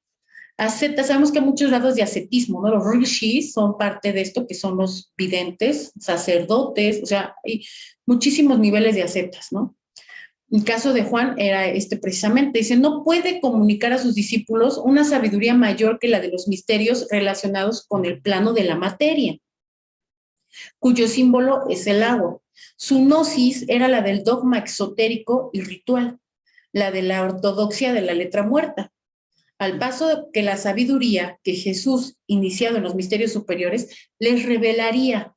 Asceta, sabemos que hay muchos grados de ascetismo, ¿no? Los rishis son parte de esto, que son los videntes, sacerdotes, o sea, hay muchísimos niveles de ascetas, ¿no? El caso de Juan era precisamente, dice, no puede comunicar a sus discípulos una sabiduría mayor que la de los misterios relacionados con el plano de la materia, cuyo símbolo es el agua. Su gnosis era la del dogma exotérico y ritual, la de la ortodoxia de la letra muerta. Al paso que la sabiduría que Jesús, iniciado en los misterios superiores, les revelaría,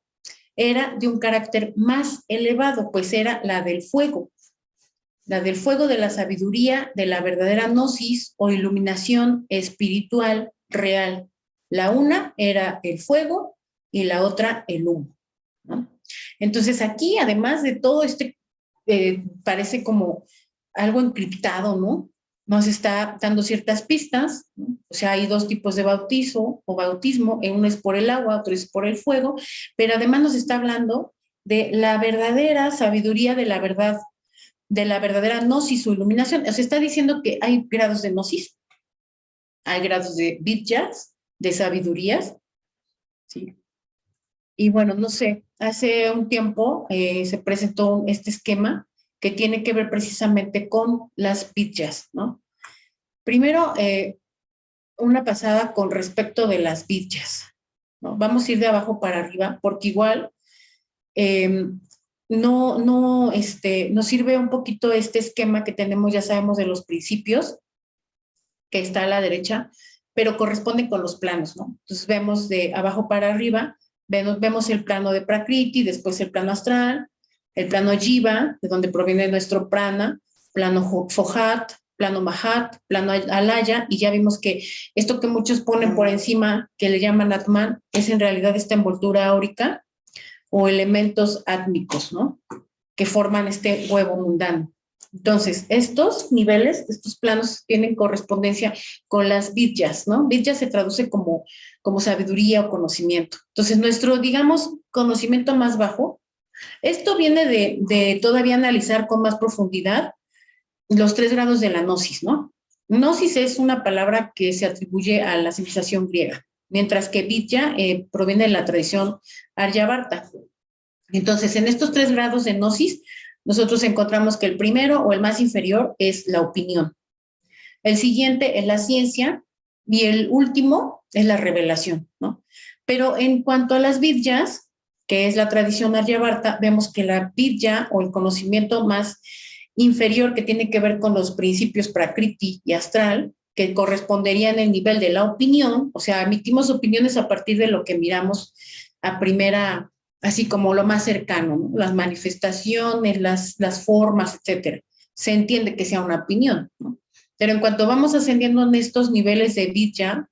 era de un carácter más elevado, pues era la del fuego de la sabiduría, de la verdadera gnosis o iluminación espiritual real. La una era el fuego y la otra el humo, ¿no? Entonces aquí, además de todo parece como algo encriptado, ¿no? Nos está dando ciertas pistas, ¿no? O sea, hay dos tipos de bautizo o bautismo, uno es por el agua, otro es por el fuego, pero además nos está hablando de la verdadera sabiduría de la verdadera gnosis o iluminación. O sea, está diciendo que hay grados de gnosis, hay grados de vidyas, de sabidurías, ¿sí? Y bueno, no sé, hace un tiempo se presentó este esquema que tiene que ver precisamente con las vidyas, ¿no? Primero, una pasada con respecto de las vidyas, ¿no? Vamos a ir de abajo para arriba, porque igual nos sirve un poquito este esquema que tenemos, ya sabemos, de los principios, que está a la derecha, pero corresponde con los planos, ¿no? Entonces vemos de abajo para arriba, vemos el plano de Prakriti, después el plano astral, el plano Jiva, de donde proviene nuestro prana, plano Fohat, plano Mahat, plano Alaya, y ya vimos que esto que muchos ponen por encima, que le llaman Atman, es en realidad esta envoltura áurica, o elementos átmicos, ¿no? Que forman este huevo mundano. Entonces, estos niveles, estos planos tienen correspondencia con las vidyas, ¿no? Vidyas se traduce como sabiduría o conocimiento. Entonces, nuestro, digamos, conocimiento más bajo, esto viene de todavía analizar con más profundidad los 3 grados de la gnosis, ¿no? Gnosis es una palabra que se atribuye a la civilización griega, mientras que vidya proviene de la tradición Aryavarta. Entonces, en estos 3 grados de gnosis, nosotros encontramos que el primero o el más inferior es la opinión. El siguiente es la ciencia y el último es la revelación, ¿no? Pero en cuanto a las vidyas, que es la tradición Aryavarta, vemos que la vidya o el conocimiento más inferior que tiene que ver con los principios prakriti y astral, que corresponderían al nivel de la opinión, o sea, emitimos opiniones a partir de lo que miramos a primera, así como lo más cercano, ¿no? Las manifestaciones, las formas, etcétera. Se entiende que sea una opinión, ¿no? Pero en cuanto vamos ascendiendo en estos niveles de vidya,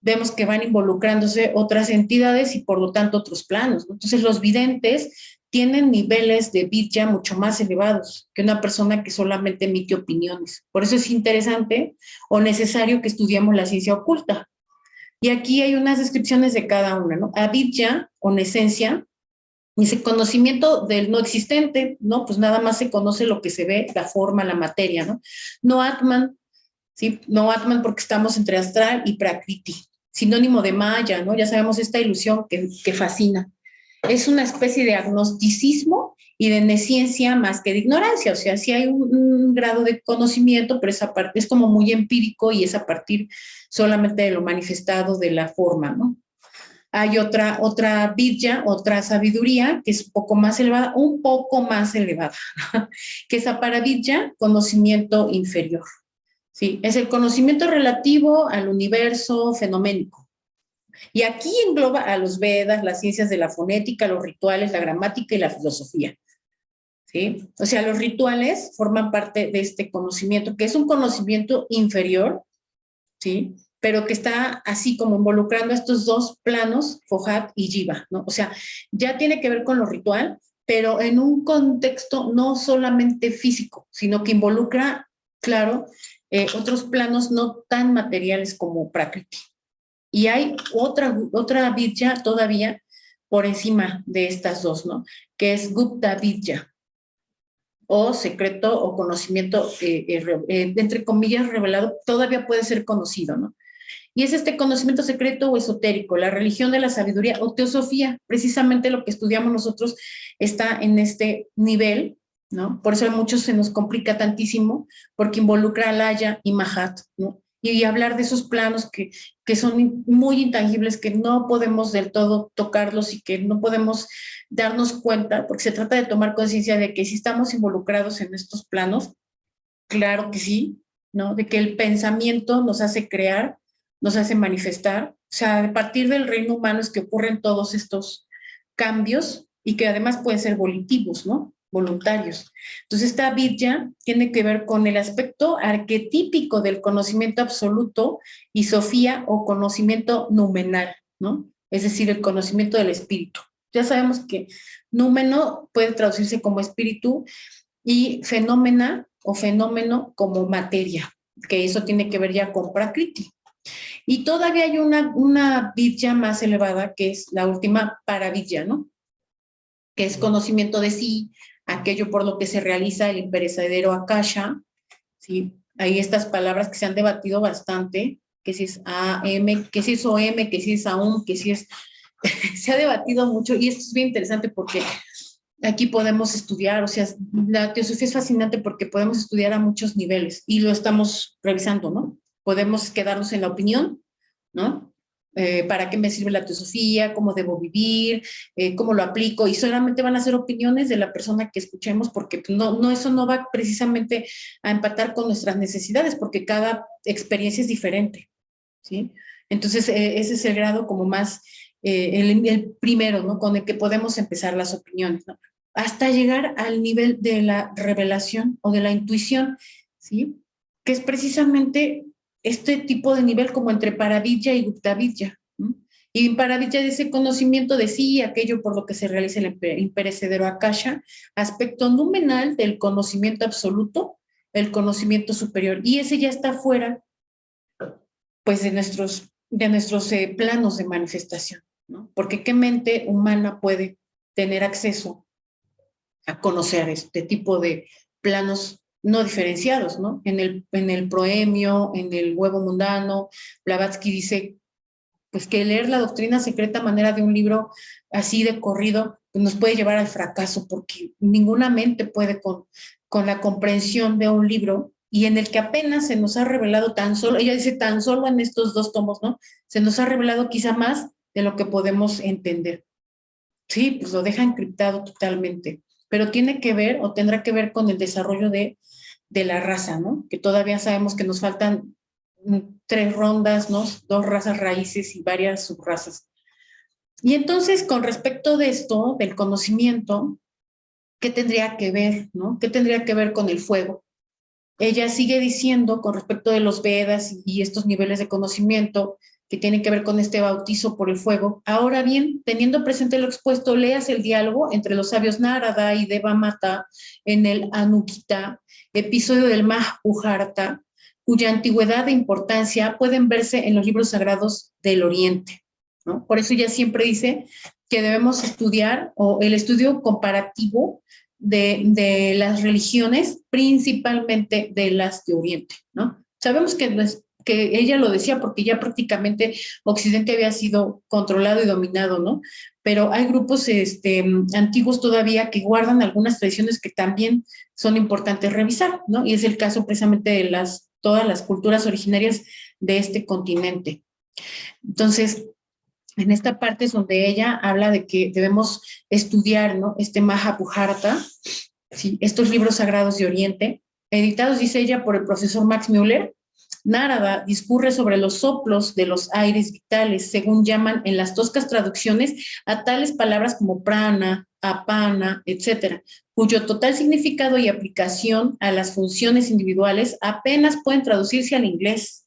vemos que van involucrándose otras entidades y por lo tanto otros planos, ¿no? Entonces los videntes tienen niveles de vidya mucho más elevados que una persona que solamente emite opiniones. Por eso es interesante o necesario que estudiemos la ciencia oculta. Y aquí hay unas descripciones de cada una, ¿no? Avidya, o nesencia, dice conocimiento del no existente, ¿no? Pues nada más se conoce lo que se ve, la forma, la materia, ¿no? No Atman, ¿sí? No Atman porque estamos entre astral y prakriti, sinónimo de Maya, ¿no? Ya sabemos esta ilusión que fascina. Es una especie de agnosticismo y de nesciencia más que de ignorancia, o sea, sí hay un grado de conocimiento, pero esa parte es como muy empírico y es a partir solamente de lo manifestado de la forma, ¿no? Hay otra vidya, otra sabiduría que es un poco más elevada, que es aparavidya, conocimiento inferior. Sí, es el conocimiento relativo al universo fenoménico. Y aquí engloba a los Vedas, las ciencias de la fonética, los rituales, la gramática y la filosofía. ¿Sí? O sea, los rituales forman parte de este conocimiento, que es un conocimiento inferior, ¿sí? Pero que está así como involucrando estos dos planos, Fohat y Jiva, ¿no? O sea, ya tiene que ver con lo ritual, pero en un contexto no solamente físico, sino que involucra, claro, otros planos no tan materiales como Prakriti. Y hay otra vidya todavía por encima de estas dos, ¿no? Que es Gupta Vidya, o secreto o conocimiento, entre comillas, revelado, todavía puede ser conocido, ¿no? Y es este conocimiento secreto o esotérico, la religión de la sabiduría o teosofía, precisamente lo que estudiamos nosotros está en este nivel, ¿no? Por eso a muchos se nos complica tantísimo, porque involucra a Laya y Mahat, ¿no? Y hablar de esos planos que son muy intangibles, que no podemos del todo tocarlos y que no podemos darnos cuenta, porque se trata de tomar conciencia de que si estamos involucrados en estos planos, claro que sí, ¿no? De que el pensamiento nos hace crear, nos hace manifestar, o sea, a partir del reino humano es que ocurren todos estos cambios y que además pueden ser volitivos, ¿no? Voluntarios. Entonces, esta vidya tiene que ver con el aspecto arquetípico del conocimiento absoluto y sofía o conocimiento numenal, ¿no? Es decir, el conocimiento del espíritu. Ya sabemos que númeno puede traducirse como espíritu y fenómena o fenómeno como materia, que eso tiene que ver ya con Prakriti. Y todavía hay una vidya más elevada, que es la última paravidya, ¿no? Que es conocimiento de sí, aquello por lo que se realiza el imperecedero Akasha, ¿sí? Hay estas palabras que se han debatido bastante, que si es AM, que si es OM, que si es AUM, que si es... se ha debatido mucho y esto es bien interesante porque aquí podemos estudiar, o sea, la teosofía es fascinante porque podemos estudiar a muchos niveles y lo estamos revisando, ¿no? Podemos quedarnos en la opinión, ¿no? ¿Para qué me sirve la teosofía? ¿Cómo debo vivir? ¿Cómo lo aplico? Y solamente van a ser opiniones de la persona que escuchemos porque eso no va precisamente a empatar con nuestras necesidades porque cada experiencia es diferente, ¿sí? Entonces, ese es el grado como más, el primero, ¿no? Con el que podemos empezar las opiniones, ¿no? Hasta llegar al nivel de la revelación o de la intuición, ¿sí? Que es precisamente este tipo de nivel como entre Paravidya y Guptavidya, ¿no? Y Paravidya es ese conocimiento de sí, aquello por lo que se realiza el imperecedero Akasha, aspecto numenal del conocimiento absoluto, el conocimiento superior, y ese ya está fuera, pues, de nuestros planos de manifestación, ¿no? Porque qué mente humana puede tener acceso a conocer este tipo de planos no diferenciados, ¿no? En el proemio, en el huevo mundano, Blavatsky dice, pues que leer la doctrina secreta a manera de un libro así de corrido pues nos puede llevar al fracaso, porque ninguna mente puede con la comprensión de un libro y en el que apenas se nos ha revelado tan solo, ella dice tan solo en estos 2 tomos, ¿no? Se nos ha revelado quizá más de lo que podemos entender. Sí, pues lo deja encriptado totalmente, pero tiene que ver o tendrá que ver con el desarrollo de la raza, ¿no? Que todavía sabemos que nos faltan 3 rondas, ¿no? 2 razas raíces y varias subrazas. Y entonces, con respecto de esto, del conocimiento, ¿qué tendría que ver, no? ¿Qué tendría que ver con el fuego? Ella sigue diciendo, con respecto de los Vedas y estos niveles de conocimiento, que tiene que ver con este bautizo por el fuego. Ahora bien, teniendo presente lo expuesto, leas el diálogo entre los sabios Narada y Devamata en el Anukita, episodio del Mahabharata, cuya antigüedad e importancia pueden verse en los libros sagrados del Oriente, ¿no? Por eso ella siempre dice que debemos estudiar, o el estudio comparativo de las religiones, principalmente de las de Oriente, ¿no? Sabemos que ella lo decía porque ya prácticamente Occidente había sido controlado y dominado, ¿no? Pero hay grupos antiguos todavía que guardan algunas tradiciones que también son importantes revisar, ¿no? Y es el caso precisamente de todas las culturas originarias de este continente. Entonces, en esta parte es donde ella habla de que debemos estudiar, ¿no? Este Mahabharata, ¿sí? Estos libros sagrados de Oriente, editados, dice ella, por el profesor Max Müller. Narada discurre sobre los soplos de los aires vitales, según llaman en las toscas traducciones a tales palabras como prana, apana, etcétera, cuyo total significado y aplicación a las funciones individuales apenas pueden traducirse al inglés.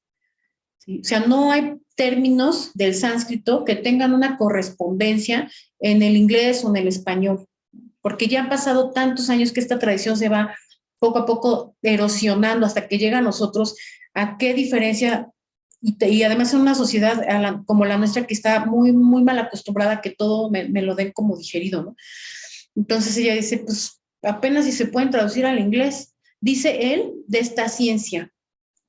¿Sí? O sea, no hay términos del sánscrito que tengan una correspondencia en el inglés o en el español, porque ya han pasado tantos años que esta tradición se va poco a poco erosionando hasta que llega a nosotros. ¿A qué diferencia? Y además en una sociedad como la nuestra que está muy, muy mal acostumbrada a que todo me lo den como digerido, ¿no? Entonces ella dice, pues apenas si se pueden traducir al inglés. Dice él de esta ciencia,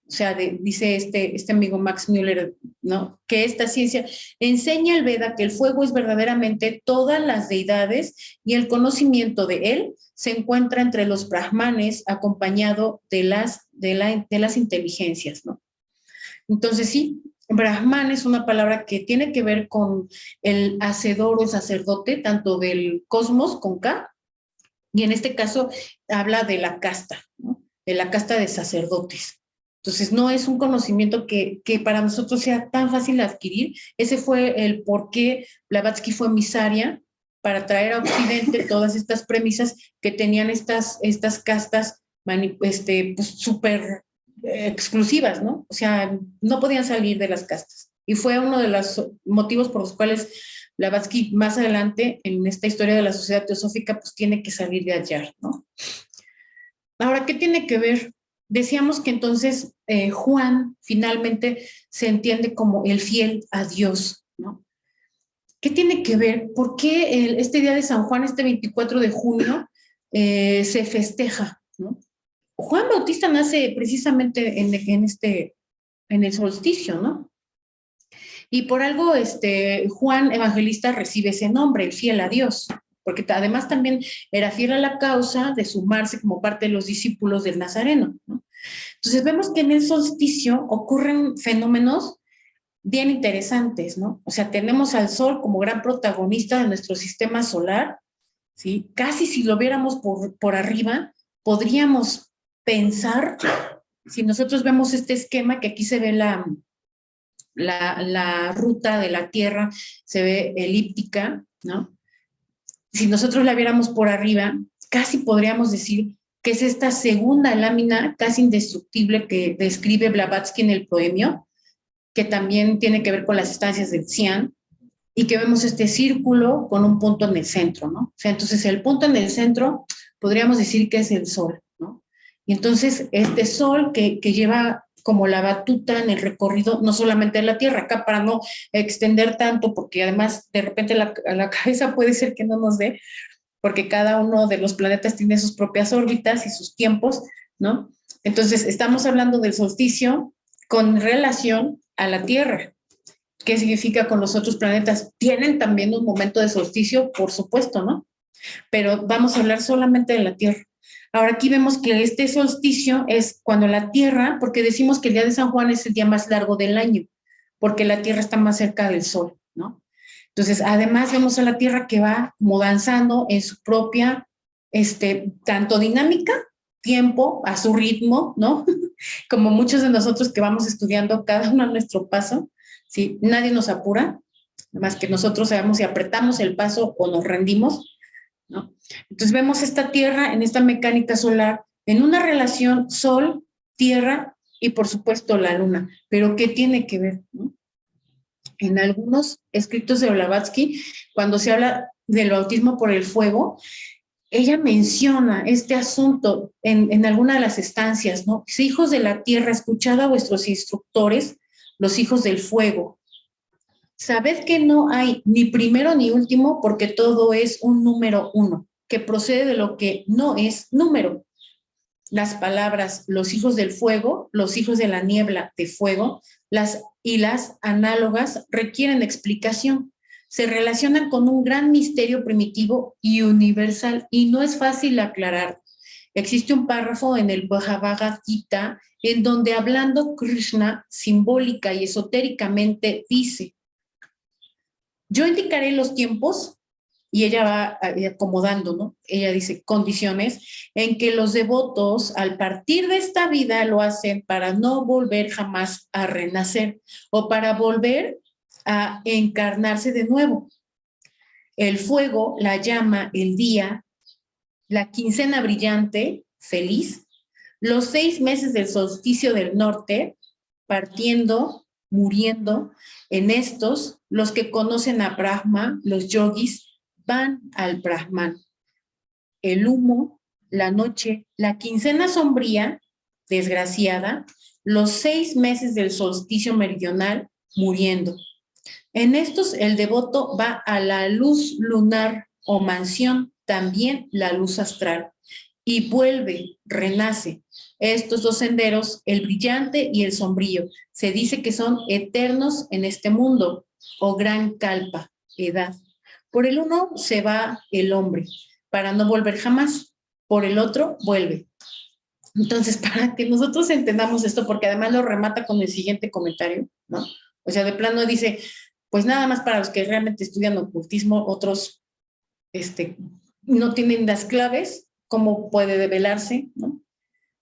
o sea, dice este amigo Max Müller, ¿no? Que esta ciencia enseña al Veda que el fuego es verdaderamente todas las deidades y el conocimiento de él se encuentra entre los brahmanes acompañado de las inteligencias, ¿no? Entonces sí, Brahman es una palabra que tiene que ver con el hacedor o sacerdote, tanto del cosmos con K, y en este caso habla de la casta, ¿no? De la casta de sacerdotes. Entonces, no es un conocimiento que para nosotros sea tan fácil de adquirir. Ese fue el por qué Blavatsky fue emisaria para traer a Occidente todas estas premisas que tenían estas castas pues, súper exclusivas, ¿no? O sea, no podían salir de las castas. Y fue uno de los motivos por los cuales Blavatsky más adelante en esta historia de la sociedad teosófica pues tiene que salir de allá, ¿no? Ahora, ¿qué tiene que ver? Decíamos que entonces Juan finalmente se entiende como el fiel a Dios, ¿no? ¿Qué tiene que ver? ¿Por qué este día de San Juan, este 24 de junio, se festeja, ¿no? Juan Bautista nace precisamente en el solsticio, ¿no? Y por algo Juan Evangelista recibe ese nombre, el fiel a Dios, porque además también era fiel a la causa de sumarse como parte de los discípulos del Nazareno, ¿no? Entonces vemos que en el solsticio ocurren fenómenos bien interesantes, ¿no? O sea, tenemos al Sol como gran protagonista de nuestro sistema solar, ¿sí? Casi si lo viéramos por arriba, podríamos pensar, si nosotros vemos este esquema, que aquí se ve la ruta de la Tierra, se ve elíptica, ¿no? Si nosotros la viéramos por arriba, casi podríamos decir que es esta segunda lámina casi indestructible que describe Blavatsky en el Poemio, que también tiene que ver con las estancias del Xi'an, y que vemos este círculo con un punto en el centro, ¿no? O sea, entonces el punto en el centro podríamos decir que es el Sol, ¿no? Y entonces este Sol que lleva como la batuta en el recorrido, no solamente de la Tierra, acá para no extender tanto, porque además de repente la cabeza puede ser que no nos dé, porque cada uno de los planetas tiene sus propias órbitas y sus tiempos, ¿no? Entonces, estamos hablando del solsticio con relación a la Tierra. ¿Qué significa con los otros planetas? Tienen también un momento de solsticio, por supuesto, ¿no? Pero vamos a hablar solamente de la Tierra. Ahora aquí vemos que este solsticio es cuando la Tierra, porque decimos que el día de San Juan es el día más largo del año, porque la Tierra está más cerca del Sol, ¿no? Entonces, además vemos a la Tierra que va como danzando en su propia, tanto dinámica, tiempo, a su ritmo, ¿no? Como muchos de nosotros que vamos estudiando cada uno a nuestro paso, ¿sí? Nadie nos apura, más que nosotros sabemos si apretamos el paso o nos rendimos, ¿no? Entonces vemos esta Tierra en esta mecánica solar, en una relación Sol, Tierra y por supuesto la Luna. Pero ¿qué tiene que ver, no? en algunos escritos de Blavatsky, cuando se habla del bautismo por el fuego, ella menciona este asunto en alguna de las estancias, ¿no? Dice, hijos de la tierra, escuchad a vuestros instructores, los hijos del fuego. Sabed que no hay ni primero ni último, porque todo es un número uno, que procede de lo que no es número. Las palabras los hijos del fuego, los hijos de la niebla de fuego, las análogas requieren explicación. Se relacionan con un gran misterio primitivo y universal y no es fácil aclarar. Existe un párrafo en el Bhagavad Gita en donde hablando Krishna simbólica y esotéricamente dice, yo indicaré los tiempos y ella va acomodando, ¿no? Ella dice condiciones en que los devotos al partir de esta vida lo hacen para no volver jamás a renacer o para volver a encarnarse de nuevo. El fuego, la llama, el día, la quincena brillante, feliz, los 6 meses del solsticio del norte, partiendo, muriendo, en estos, los que conocen a Brahma, los yogis, van al Brahman. El humo, la noche, la quincena sombría, desgraciada, los 6 meses del solsticio meridional, muriendo. En estos el devoto va a la luz lunar o mansión, también la luz astral, y vuelve, renace. Estos dos senderos, el brillante y el sombrío, se dice que son eternos en este mundo, o gran kalpa, edad. Por el uno se va el hombre, para no volver jamás. Por el otro, vuelve. Entonces, para que nosotros entendamos esto, porque además lo remata con el siguiente comentario, ¿no? O sea, de plano dice, pues nada más para los que realmente estudian ocultismo, otros no tienen las claves, cómo puede develarse, ¿no?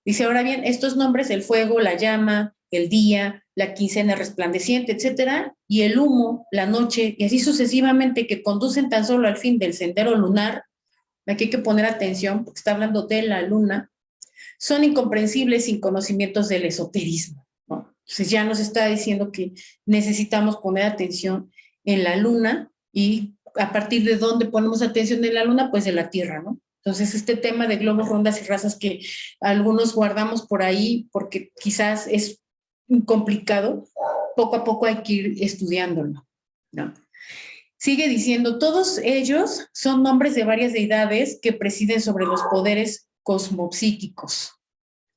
Dice, ahora bien, estos nombres, el fuego, la llama, el día, la quincena resplandeciente, etcétera, y el humo, la noche, y así sucesivamente, que conducen tan solo al fin del sendero lunar, aquí hay que poner atención, porque está hablando de la luna, son incomprensibles sin conocimientos del esoterismo, ¿no? Entonces ya nos está diciendo que necesitamos poner atención en la luna, y a partir de dónde ponemos atención en la luna, pues de la Tierra, ¿no? Entonces, este tema de globos, rondas y razas que algunos guardamos por ahí porque quizás es complicado, poco a poco hay que ir estudiándolo, ¿no? Sigue diciendo, todos ellos son nombres de varias deidades que presiden sobre los poderes cosmopsíquicos,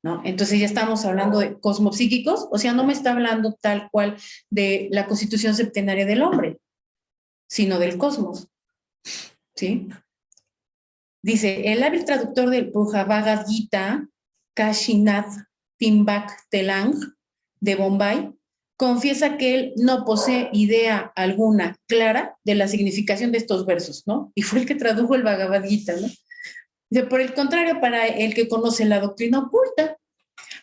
¿no? Entonces ya estamos hablando de cosmopsíquicos, o sea, no me está hablando tal cual de la constitución septenaria del hombre, sino del cosmos, ¿sí? Dice, el hábil traductor del Bhagavad Gita, Kashinath Timbak Telang, de Bombay, confiesa que él no posee idea alguna clara de la significación de estos versos, ¿no? Y fue el que tradujo el Bhagavad Gita, ¿no? Dice, por el contrario, para el que conoce la doctrina oculta,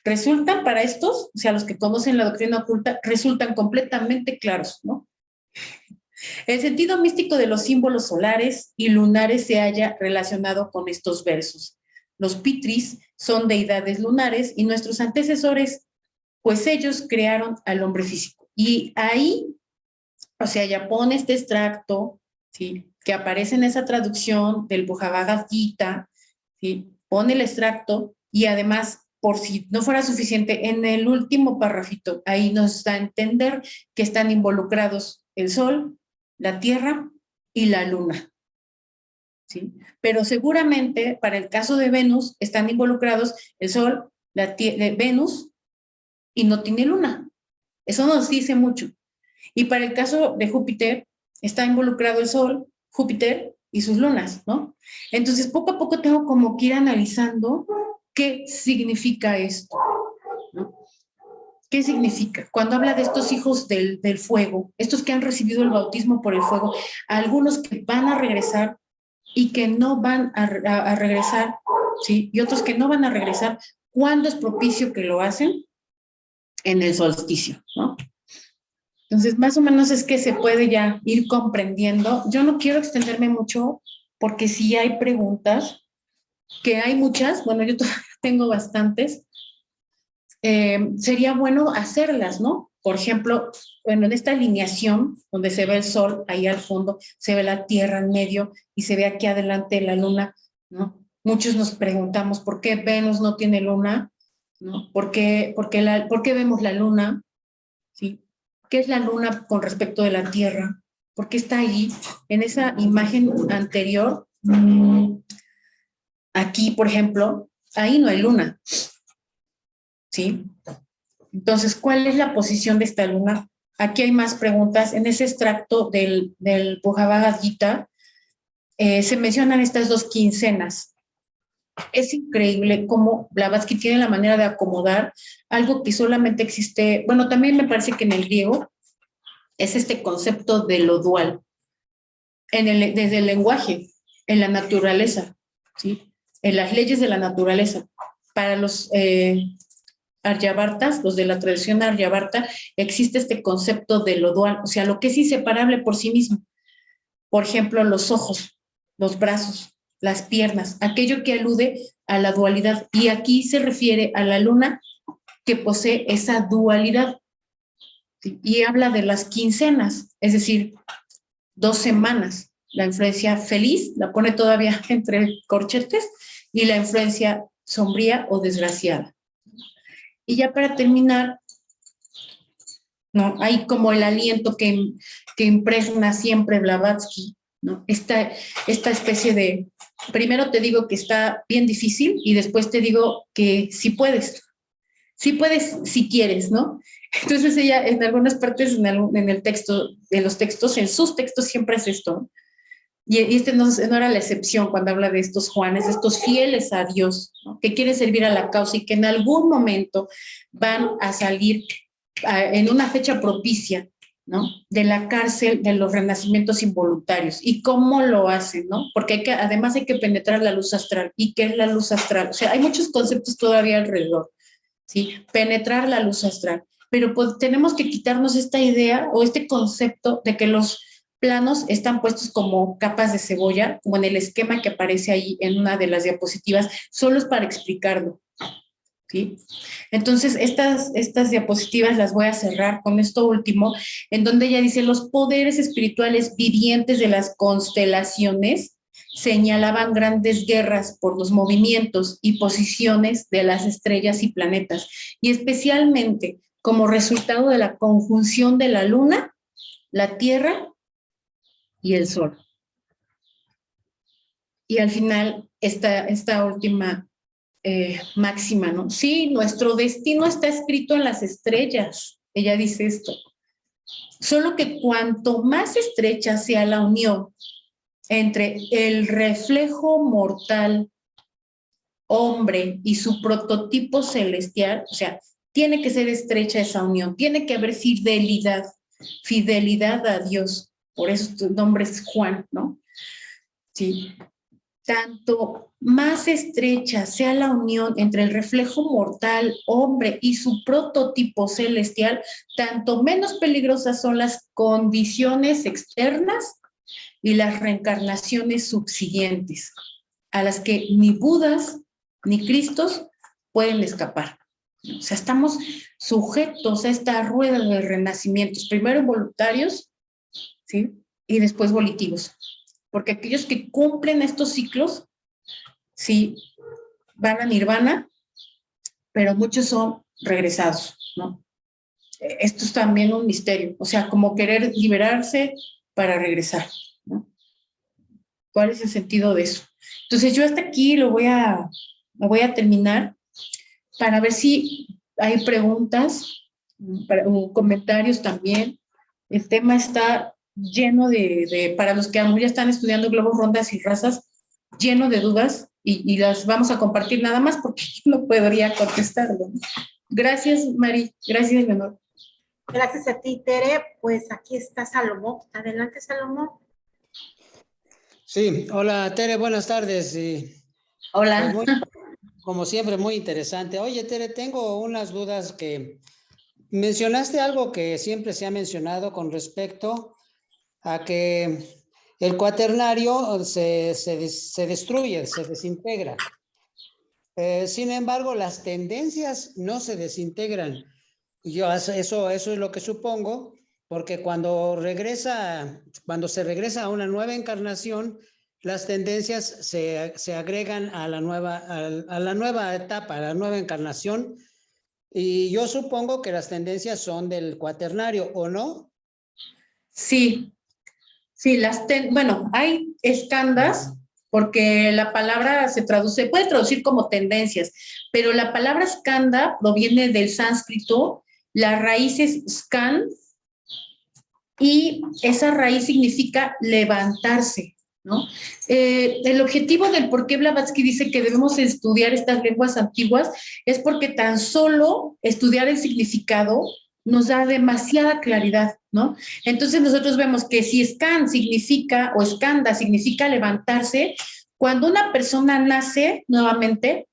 resultan para estos, o sea, los que conocen la doctrina oculta, resultan completamente claros, ¿no? El sentido místico de los símbolos solares y lunares se halla relacionado con estos versos. Los pitris son deidades lunares y nuestros antecesores, pues ellos crearon al hombre físico. Y ahí, o sea, ya pone este extracto, ¿sí?, que aparece en esa traducción del Bhagavad Gita, ¿sí?, pone el extracto y además, por si no fuera suficiente, en el último párrafito, ahí nos da a entender que están involucrados el sol, la tierra y la luna, ¿sí? Pero seguramente para el caso de Venus están involucrados el sol, Venus, y no tiene luna. Eso nos dice mucho. Y para el caso de Júpiter está involucrado el sol, Júpiter y sus lunas, ¿no? Entonces poco a poco tengo como que ir analizando qué significa esto, ¿no? ¿Qué significa? Cuando habla de estos hijos del fuego, estos que han recibido el bautismo por el fuego, algunos que van a regresar y que no van a regresar, ¿sí? Y otros que no van a regresar, ¿cuándo es propicio que lo hacen? En el solsticio, ¿no? Entonces, más o menos es que se puede ya ir comprendiendo. Yo no quiero extenderme mucho porque sí hay preguntas, que hay muchas, bueno, yo tengo bastantes. Sería bueno hacerlas, ¿no? por ejemplo, bueno, en esta alineación donde se ve el sol ahí al fondo, se ve la Tierra en medio y se ve aquí adelante la luna, ¿no? Muchos nos preguntamos por qué Venus no tiene luna, ¿no? ¿Por qué vemos la luna? ¿Sí? ¿Qué es la luna con respecto de la Tierra? ¿Por qué está ahí? En esa imagen anterior, aquí, por ejemplo, ahí no hay luna, ¿sí? Entonces, ¿cuál es la posición de esta luna? Aquí hay más preguntas. En ese extracto del Bhagavad Gita se mencionan estas 2 quincenas. Es increíble cómo Blavatsky tiene la manera de acomodar algo que solamente existe, bueno, también me parece que en el griego es este concepto de lo dual, desde el lenguaje, en la naturaleza, ¿sí? En las leyes de la naturaleza. Para los Aryavartas, los de la tradición Aryavarta, existe este concepto de lo dual, o sea, lo que es inseparable por sí mismo. Por ejemplo, los ojos, los brazos, las piernas, aquello que alude a la dualidad. Y aquí se refiere a la luna que posee esa dualidad. ¿Sí? Y habla de las quincenas, es decir, 2 semanas. La influencia feliz la pone todavía entre corchetes y la influencia sombría o desgraciada. Y ya para terminar, ¿no? Hay como el aliento que impregna siempre Blavatsky, ¿no? Esta especie de, primero te digo que está bien difícil y después te digo que sí puedes si quieres, ¿no? Entonces ella en algunas partes en el texto, en los textos, en sus textos siempre hace esto. Y este no era la excepción cuando habla de estos Juanes, de estos fieles a Dios, ¿no? Que quieren servir a la causa y que en algún momento van a salir en una fecha propicia, ¿no? De la cárcel de los renacimientos involuntarios. ¿Y cómo lo hacen, no? Porque además hay que penetrar la luz astral. ¿Y qué es la luz astral? O sea, hay muchos conceptos todavía alrededor, ¿sí? Penetrar la luz astral. Pero pues, tenemos que quitarnos esta idea o este concepto de que los planos están puestos como capas de cebolla, como en el esquema que aparece ahí en una de las diapositivas, solo es para explicarlo, ¿sí? Entonces, estas diapositivas las voy a cerrar con esto último, en donde ella dice, los poderes espirituales vivientes de las constelaciones señalaban grandes guerras por los movimientos y posiciones de las estrellas y planetas, y especialmente como resultado de la conjunción de la Luna, la Tierra y el Sol. Y al final, esta última máxima, ¿no? Sí, nuestro destino está escrito en las estrellas. Ella dice esto. Solo que cuanto más estrecha sea la unión entre el reflejo mortal hombre y su prototipo celestial, o sea, tiene que ser estrecha esa unión, tiene que haber fidelidad a Dios. Por eso tu nombre es Juan, ¿no? Sí. Tanto más estrecha sea la unión entre el reflejo mortal hombre y su prototipo celestial, tanto menos peligrosas son las condiciones externas y las reencarnaciones subsiguientes, a las que ni Budas ni Cristos pueden escapar. O sea, estamos sujetos a esta rueda de renacimientos, primero voluntarios, ¿sí? Y después volitivos. Porque aquellos que cumplen estos ciclos, sí, van a nirvana, pero muchos son regresados, ¿no? Esto es también un misterio, o sea, como querer liberarse para regresar, ¿no? ¿Cuál es el sentido de eso? Entonces yo hasta aquí lo voy a terminar para ver si hay preguntas o comentarios también. El tema está lleno para los que aún ya están estudiando globos, rondas y razas, lleno de dudas y las vamos a compartir nada más porque no podría contestarlo. Gracias, Mari. Gracias, Leonor. Gracias a ti, Tere. Pues aquí está Salomón. Adelante, Salomón. Sí, hola Tere, buenas tardes. Hola. Pues como siempre, muy interesante. Oye, Tere, tengo unas dudas que mencionaste algo que siempre se ha mencionado con respecto a que el cuaternario se destruye, se desintegra. Sin embargo, las tendencias no se desintegran. Yo eso es lo que supongo, porque cuando se regresa a una nueva encarnación, las tendencias se agregan a la nueva etapa, a la nueva encarnación, y yo supongo que las tendencias son del cuaternario, ¿o no? Sí, sí, bueno, hay escandas, porque la palabra puede traducir como tendencias, pero la palabra skanda proviene del sánscrito, la raíz es skan, y esa raíz significa levantarse, ¿no? El objetivo del por qué Blavatsky dice que debemos estudiar estas lenguas antiguas es porque tan solo estudiar el significado nos da demasiada claridad, ¿no? Entonces nosotros vemos que si scan significa, o skanda significa levantarse, cuando una persona nace nuevamente,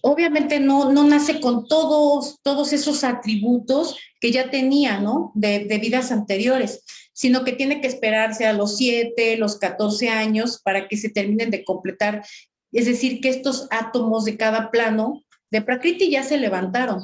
obviamente no nace con todos esos atributos que ya tenía, ¿no? De vidas anteriores, sino que tiene que esperarse a los 7, los 14 años para que se terminen de completar. Es decir, que estos átomos de cada plano de Prakriti ya se levantaron,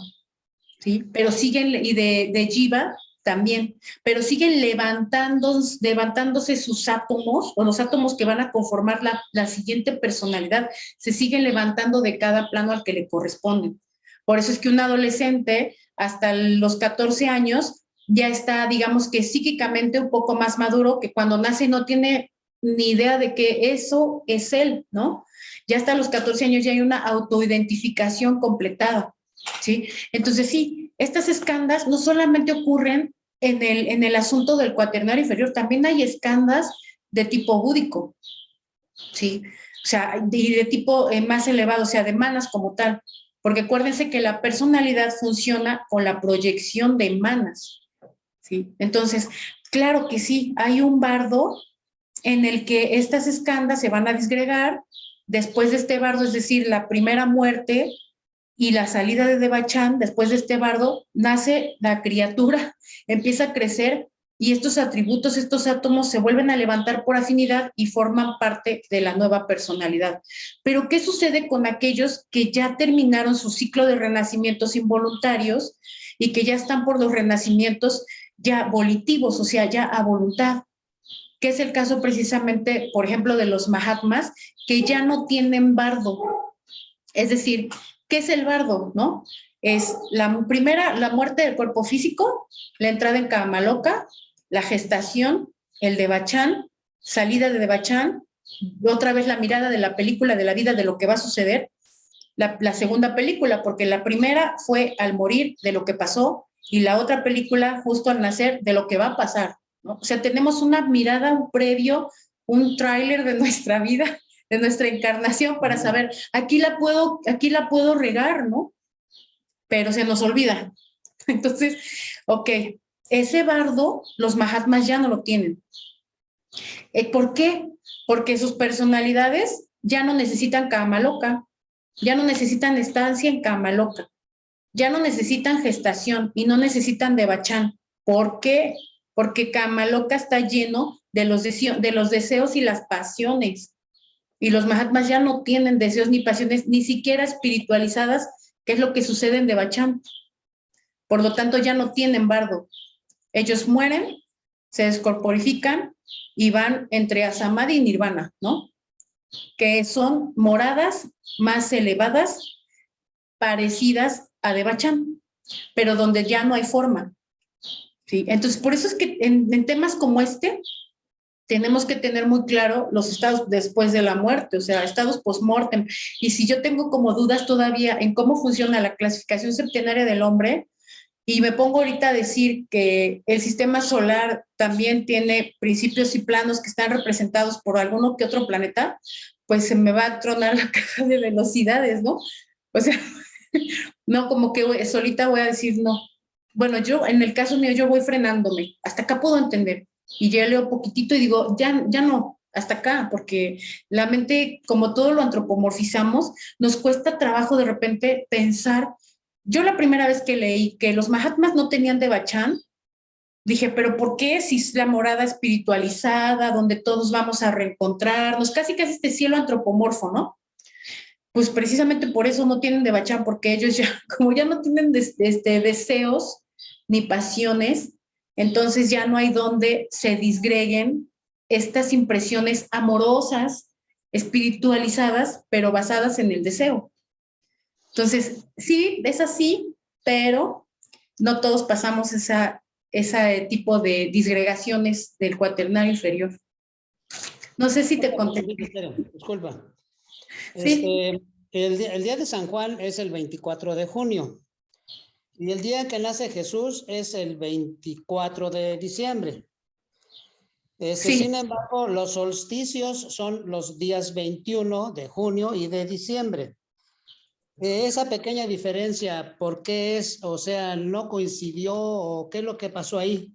¿sí? Pero siguen, y de Jiva también, pero siguen levantándose sus átomos, o los átomos que van a conformar la siguiente personalidad, se siguen levantando de cada plano al que le corresponden. Por eso es que un adolescente, hasta los 14 años, ya está, digamos que psíquicamente un poco más maduro, que cuando nace no tiene ni idea de que eso es él, ¿no? Ya hasta los 14 años ya hay una autoidentificación completada, ¿sí? Entonces, sí, estas escandas no solamente ocurren en el asunto del cuaternario inferior, también hay escandas de tipo búdico, ¿sí? O sea, de tipo más elevado, o sea, de manas como tal, porque acuérdense que la personalidad funciona con la proyección de manas, ¿sí? Entonces, claro que sí, hay un bardo en el que estas escandas se van a disgregar después de este bardo, es decir, la primera muerte y la salida de Devachan, después de este bardo, nace la criatura, empieza a crecer y estos atributos, estos átomos se vuelven a levantar por afinidad y forman parte de la nueva personalidad. Pero, ¿qué sucede con aquellos que ya terminaron su ciclo de renacimientos involuntarios y que ya están por los renacimientos ya volitivos, o sea, ya a voluntad? Que es el caso precisamente, por ejemplo, de los Mahatmas, que ya no tienen bardo. Es decir, ¿qué es el bardo, no? Es la muerte del cuerpo físico, la entrada en Kamaloka, la gestación, el Devachan, salida de Devachan, otra vez la mirada de la película de la vida de lo que va a suceder, la segunda película, porque la primera fue al morir de lo que pasó y la otra película justo al nacer de lo que va a pasar, ¿no? O sea, tenemos una mirada, un previo, un tráiler de nuestra vida, de nuestra encarnación para saber, aquí la puedo regar, ¿no? Pero se nos olvida. Entonces, ok, ese bardo los Mahatmas ya no lo tienen. ¿Por qué? Porque sus personalidades ya no necesitan Kamaloka, ya no necesitan estancia en Kamaloka, ya no necesitan gestación y no necesitan Devachan. ¿Por qué? Porque Kamaloka está lleno de los deseos y las pasiones. Y los Mahatmas ya no tienen deseos ni pasiones, ni siquiera espiritualizadas, que es lo que sucede en Devachan. Por lo tanto, ya no tienen bardo. Ellos mueren, se descorporifican y van entre Asamadhi y Nirvana, ¿no? Que son moradas más elevadas, parecidas a Devachan, pero donde ya no hay forma, ¿sí? Entonces, por eso es que en temas como este, tenemos que tener muy claro los estados después de la muerte, o sea, estados post-mortem. Y si yo tengo como dudas todavía en cómo funciona la clasificación septenaria del hombre, y me pongo ahorita a decir que el sistema solar también tiene principios y planos que están representados por alguno que otro planeta, pues se me va a tronar la caja de velocidades, ¿no? O sea, no, como que solita voy a decir no. Bueno, yo, en el caso mío, yo voy frenándome. Hasta acá puedo entender. Y ya leo poquitito y digo, ya no, hasta acá, porque la mente, como todo lo antropomorfizamos, nos cuesta trabajo de repente pensar. Yo la primera vez que leí que los Mahatmas no tenían Devachan, dije, pero ¿por qué? Si es la morada espiritualizada, donde todos vamos a reencontrarnos, casi este cielo antropomorfo, ¿no? pues precisamente por eso no tienen devachán, porque ellos ya, como ya no tienen deseos ni pasiones, entonces ya no hay donde se disgreguen estas impresiones amorosas, espiritualizadas, pero basadas en el deseo. Entonces, sí, es así, pero no todos pasamos ese tipo de disgregaciones del cuaternario inferior. No sé si te conté. Disculpa. Sí. El día de San Juan es el 24 de junio y el día que nace Jesús es el 24 de diciembre. Sí. Sin embargo, los solsticios son los días 21 de junio y de diciembre. Esa pequeña diferencia, ¿por qué es? O sea, ¿no coincidió o qué es lo que pasó ahí?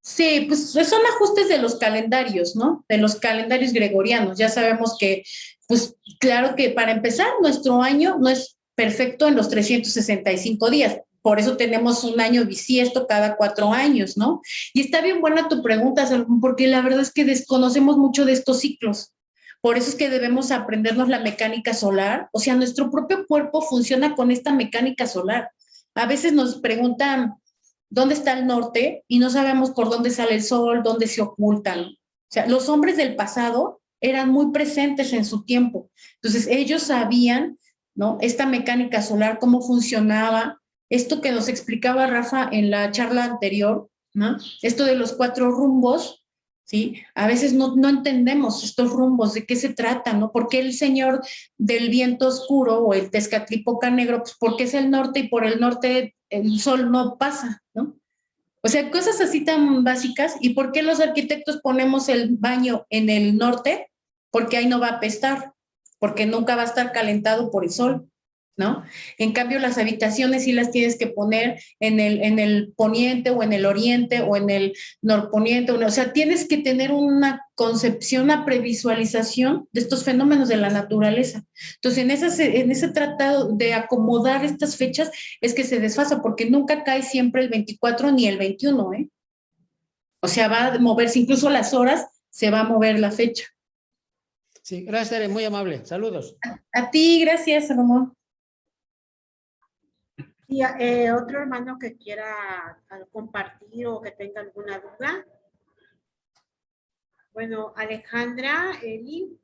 Sí, pues son ajustes de los calendarios, ¿no? De los calendarios gregorianos. Ya sabemos que, pues claro que para empezar, nuestro año no es perfecto en los 365 días. Por eso tenemos un año bisiesto cada 4 años, ¿no? Y está bien buena tu pregunta, Salomón, porque la verdad es que desconocemos mucho de estos ciclos. Por eso es que debemos aprendernos la mecánica solar. O sea, nuestro propio cuerpo funciona con esta mecánica solar. A veces nos preguntan, ¿dónde está el norte? Y no sabemos por dónde sale el sol, dónde se ocultan. O sea, los hombres del pasado eran muy presentes en su tiempo. Entonces, ellos sabían, ¿no? Esta mecánica solar, cómo funcionaba, esto que nos explicaba Rafa en la charla anterior, ¿no? Esto de los 4 rumbos, ¿sí? A veces no entendemos estos rumbos, de qué se trata, ¿no? ¿Por qué el señor del viento oscuro o el Tezcatlipoca negro? Pues porque es el norte y por el norte el sol no pasa, ¿no? O sea, cosas así tan básicas. ¿Y por qué los arquitectos ponemos el baño en el norte? Porque ahí no va a apestar, porque nunca va a estar calentado por el sol, ¿no? En cambio, las habitaciones sí las tienes que poner en el poniente o en el oriente o en el norponiente. O sea, tienes que tener una concepción, una previsualización de estos fenómenos de la naturaleza. Entonces, en ese tratado de acomodar estas fechas es que se desfasa, porque nunca cae siempre el 24 ni el 21, ¿eh? O sea, va a moverse, incluso las horas, se va a mover la fecha. Sí, gracias, Tere, muy amable. Saludos. A ti, gracias, Salomón. Y otro hermano que quiera compartir o que tenga alguna duda. Bueno, Alejandra, Eli,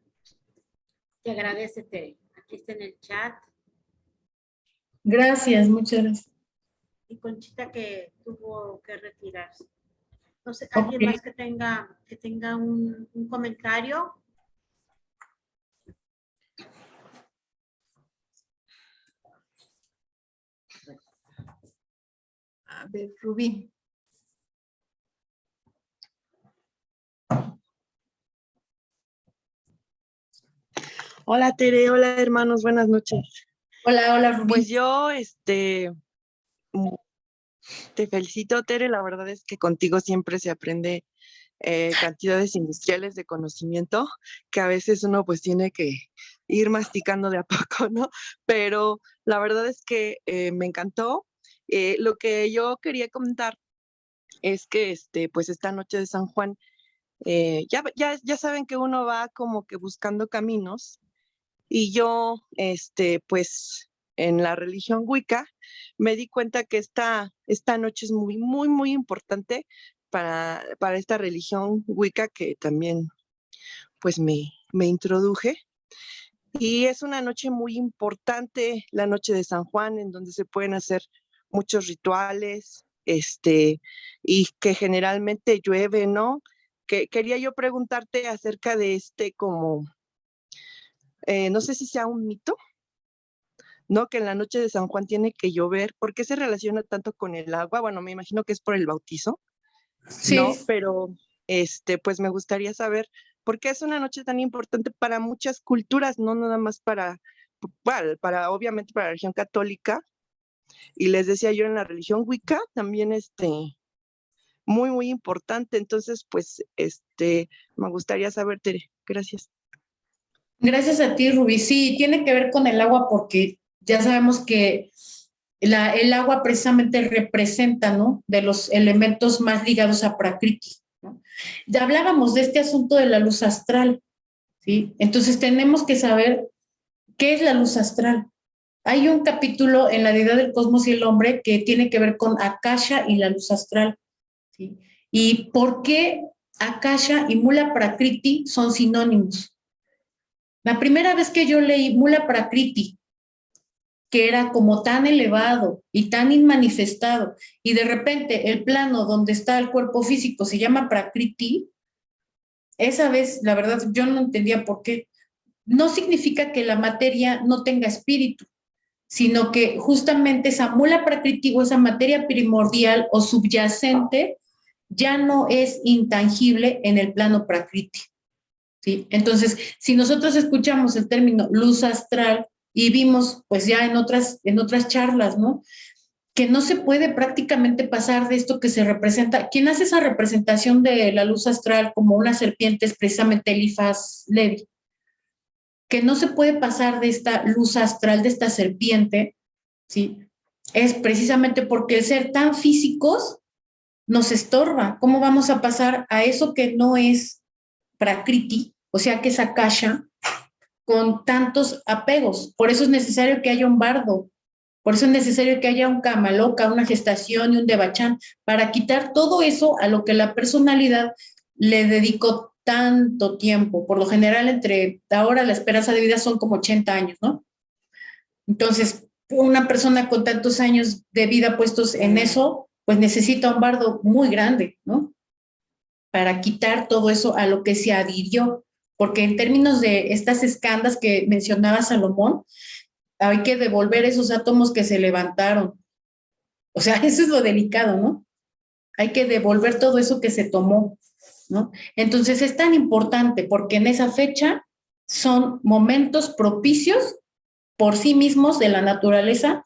te agradece, Tere. Aquí está en el chat. Gracias, muchas gracias. Y Conchita que tuvo que retirarse. No sé, ¿alguien más que tenga un comentario? A ver, Rubí. Hola Tere, hola hermanos, buenas noches. Hola, Rubí. Pues yo, te felicito Tere, la verdad es que contigo siempre se aprende cantidades industriales de conocimiento que a veces uno pues tiene que ir masticando de a poco, ¿no? Pero la verdad es que me encantó. Lo que yo quería comentar es que pues esta noche de San Juan, ya saben que uno va como que buscando caminos. Y yo, pues, en la religión Wicca, me di cuenta que esta noche es muy, muy, muy importante para esta religión Wicca que también, pues, me introduje. Y es una noche muy importante, la noche de San Juan, en donde se pueden hacer muchos rituales, y que generalmente llueve, ¿no? Quería yo preguntarte acerca de como no sé si sea un mito, ¿no? Que en la noche de San Juan tiene que llover. ¿Por qué se relaciona tanto con el agua? Bueno, me imagino que es por el bautizo, Sí. ¿no? Pero, pues me gustaría saber por qué es una noche tan importante para muchas culturas, no nada más obviamente para la religión católica. Y les decía yo, en la religión Wicca también, muy, muy importante. Entonces, pues, me gustaría saber, Tere. Gracias. Gracias a ti, Rubí. Sí, tiene que ver con el agua porque ya sabemos que el agua precisamente representa, ¿no? De los elementos más ligados a Prakriti, ¿no? Ya hablábamos de este asunto de la luz astral, ¿sí? Entonces tenemos que saber ¿Qué es la luz astral? Hay un capítulo en la deidad del cosmos y el hombre que tiene que ver con Akasha y la luz astral, ¿sí? ¿Y por qué Akasha y Mula Prakriti son sinónimos? La primera vez que yo leí Mula Prakriti, que era como tan elevado y tan inmanifestado, y de repente el plano donde está el cuerpo físico se llama Prakriti, esa vez, la verdad, yo no entendía por qué. No significa que la materia no tenga espíritu, sino que justamente esa mula prakriti o esa materia primordial o subyacente ya no es intangible en el plano prakriti, ¿sí? Entonces, si nosotros escuchamos el término luz astral y vimos, pues ya en otras charlas, ¿no? Que no se puede prácticamente pasar de esto que se representa. ¿Quién hace esa representación de la luz astral como una serpiente es precisamente Eliphas Levi? Que no se puede pasar de esta luz astral, de esta serpiente, ¿sí? Es precisamente porque el ser tan físicos nos estorba. ¿Cómo vamos a pasar a eso que no es prakriti, o sea, que es akasha, con tantos apegos? Por eso es necesario que haya un bardo, por eso es necesario que haya un kamaloka, una gestación y un devachan, para quitar todo eso a lo que la personalidad le dedicó tanto tiempo. Por lo general, entre ahora la esperanza de vida son como 80 años, ¿no? Entonces, una persona con tantos años de vida puestos en eso, pues necesita un bardo muy grande, ¿no? Para quitar todo eso a lo que se adhirió. Porque en términos de estas escandas que mencionaba Salomón, hay que devolver esos átomos que se levantaron. O sea, eso es lo delicado, ¿no? Hay que devolver todo eso que se tomó, ¿no? Entonces es tan importante porque en esa fecha son momentos propicios por sí mismos de la naturaleza,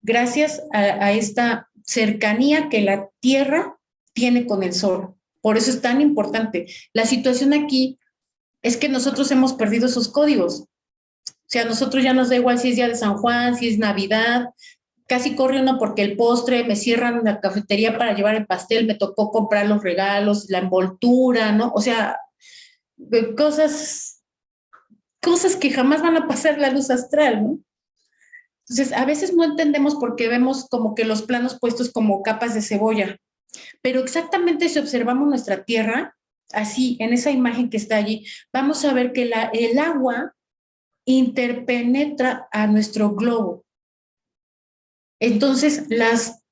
gracias a esta cercanía que la Tierra tiene con el Sol. Por eso es tan importante. La situación aquí es que nosotros hemos perdido esos códigos. O sea, a nosotros ya nos da igual si es día de San Juan, si es Navidad, casi corre uno porque el postre, me cierran la cafetería para llevar el pastel, me tocó comprar los regalos, la envoltura, ¿no? O sea, cosas que jamás van a pasar la luz astral, ¿no? Entonces, a veces no entendemos porque vemos como que los planos puestos como capas de cebolla, pero exactamente si observamos nuestra Tierra, así, en esa imagen que está allí, vamos a ver que el agua interpenetra a nuestro globo. Entonces,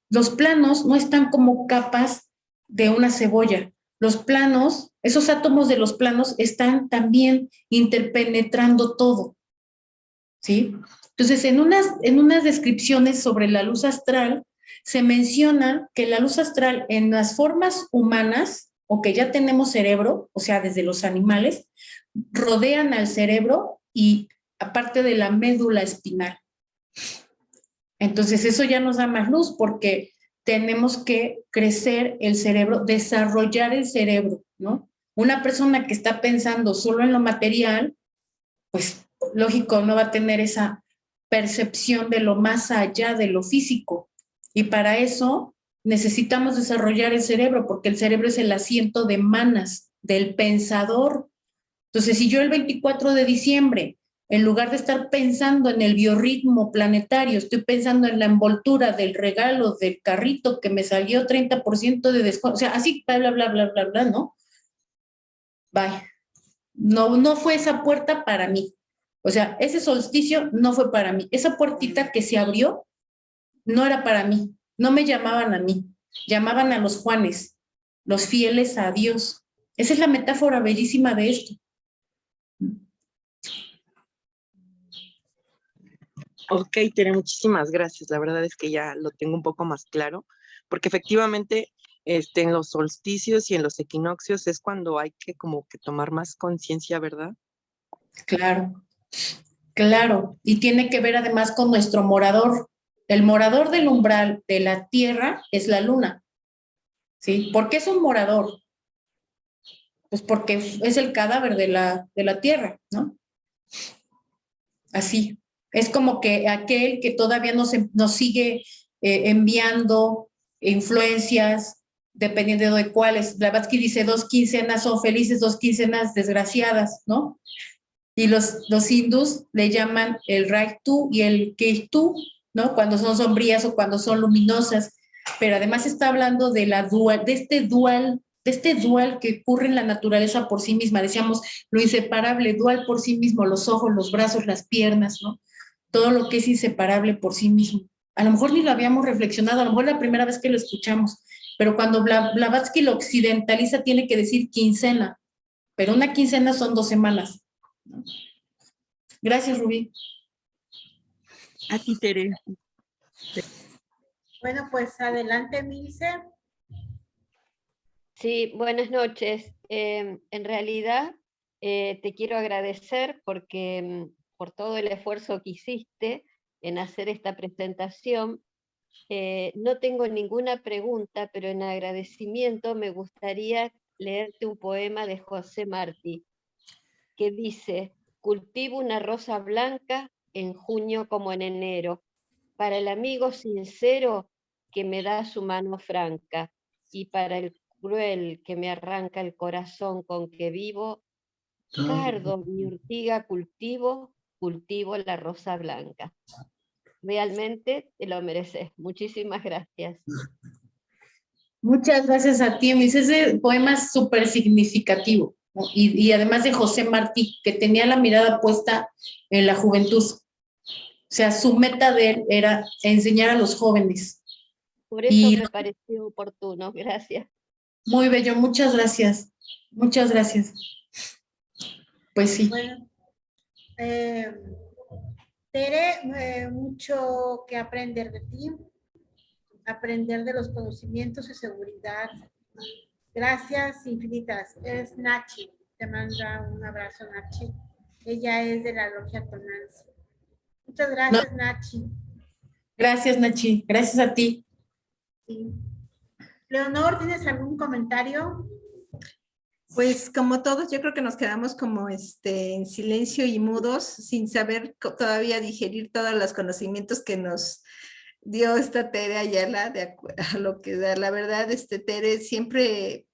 los planos no están como capas de una cebolla. Los planos, esos átomos de los planos están también interpenetrando todo, ¿sí? Entonces, en unas descripciones sobre la luz astral, se menciona que la luz astral en las formas humanas, o que ya tenemos cerebro, o sea, desde los animales, rodean al cerebro y aparte de la médula espinal. Entonces eso ya nos da más luz porque tenemos que crecer el cerebro, desarrollar el cerebro, ¿no? Una persona que está pensando solo en lo material, pues lógico, no va a tener esa percepción de lo más allá de lo físico. Y para eso necesitamos desarrollar el cerebro porque el cerebro es el asiento de manas del pensador. Entonces, si yo el 24 de diciembre, en lugar de estar pensando en el biorritmo planetario, estoy pensando en la envoltura del regalo del carrito que me salió 30% de descuento, o sea, así, bla, bla, bla, bla, bla, bla, ¿no? Bye. No fue esa puerta para mí. O sea, ese solsticio no fue para mí. Esa puertita que se abrió no era para mí. No me llamaban a mí. Llamaban a los Juanes, los fieles a Dios. Esa es la metáfora bellísima de esto. Ok, Tere, muchísimas gracias. La verdad es que ya lo tengo un poco más claro, porque efectivamente en los solsticios y en los equinoccios es cuando hay que como que tomar más conciencia, ¿verdad? Claro, claro. Y tiene que ver además con nuestro morador. El morador del umbral de la Tierra es la Luna. ¿Sí? ¿Por qué es un morador? Pues porque es el cadáver de la Tierra, ¿no? Así. Es como que aquel que todavía nos sigue enviando influencias, dependiendo de cuáles. Blavatsky dice 2 quincenas son felices, 2 quincenas desgraciadas, ¿no? Y los hindús le llaman el Raitu y el Keitu, ¿no? Cuando son sombrías o cuando son luminosas. Pero además está hablando de este dual que ocurre en la naturaleza por sí misma. Decíamos lo inseparable, dual por sí mismo, los ojos, los brazos, las piernas, ¿no? Todo lo que es inseparable por sí mismo. A lo mejor ni lo habíamos reflexionado, a lo mejor la primera vez que lo escuchamos, pero cuando Blavatsky lo occidentaliza tiene que decir quincena, pero una quincena son 2 semanas, ¿no? Gracias, Rubí. A ti, Tere. Bueno, pues adelante, Milce. Sí, buenas noches. En realidad, te quiero agradecer porque por todo el esfuerzo que hiciste en hacer esta presentación. No tengo ninguna pregunta, pero en agradecimiento me gustaría leerte un poema de José Martí, que dice: cultivo una rosa blanca en junio como en enero, para el amigo sincero que me da su mano franca, y para el cruel que me arranca el corazón con que vivo, cardo mi urtiga cultivo, cultivo la rosa blanca. Realmente te lo mereces. Muchísimas gracias. Muchas gracias a ti, Miss. Ese poema es súper significativo, ¿no? Y además de José Martí, que tenía la mirada puesta en la juventud. O sea, su meta de él era enseñar a los jóvenes. Por eso me pareció oportuno. Gracias. Muy bello, muchas gracias. Muchas gracias. Pues sí. Bueno, Tere, mucho que aprender de ti, aprender de los conocimientos y seguridad. Gracias infinitas. Es Nachi, te manda un abrazo, Nachi. Ella es de la Logia Tonanzi. Muchas gracias, Nachi. Gracias, Nachi. Gracias a ti. Sí. Leonor, ¿tienes algún comentario? Pues como todos, yo creo que nos quedamos como en silencio y mudos, sin saber todavía digerir todos los conocimientos que nos dio esta Tere Ayala, a lo que da. La verdad, Tere, siempre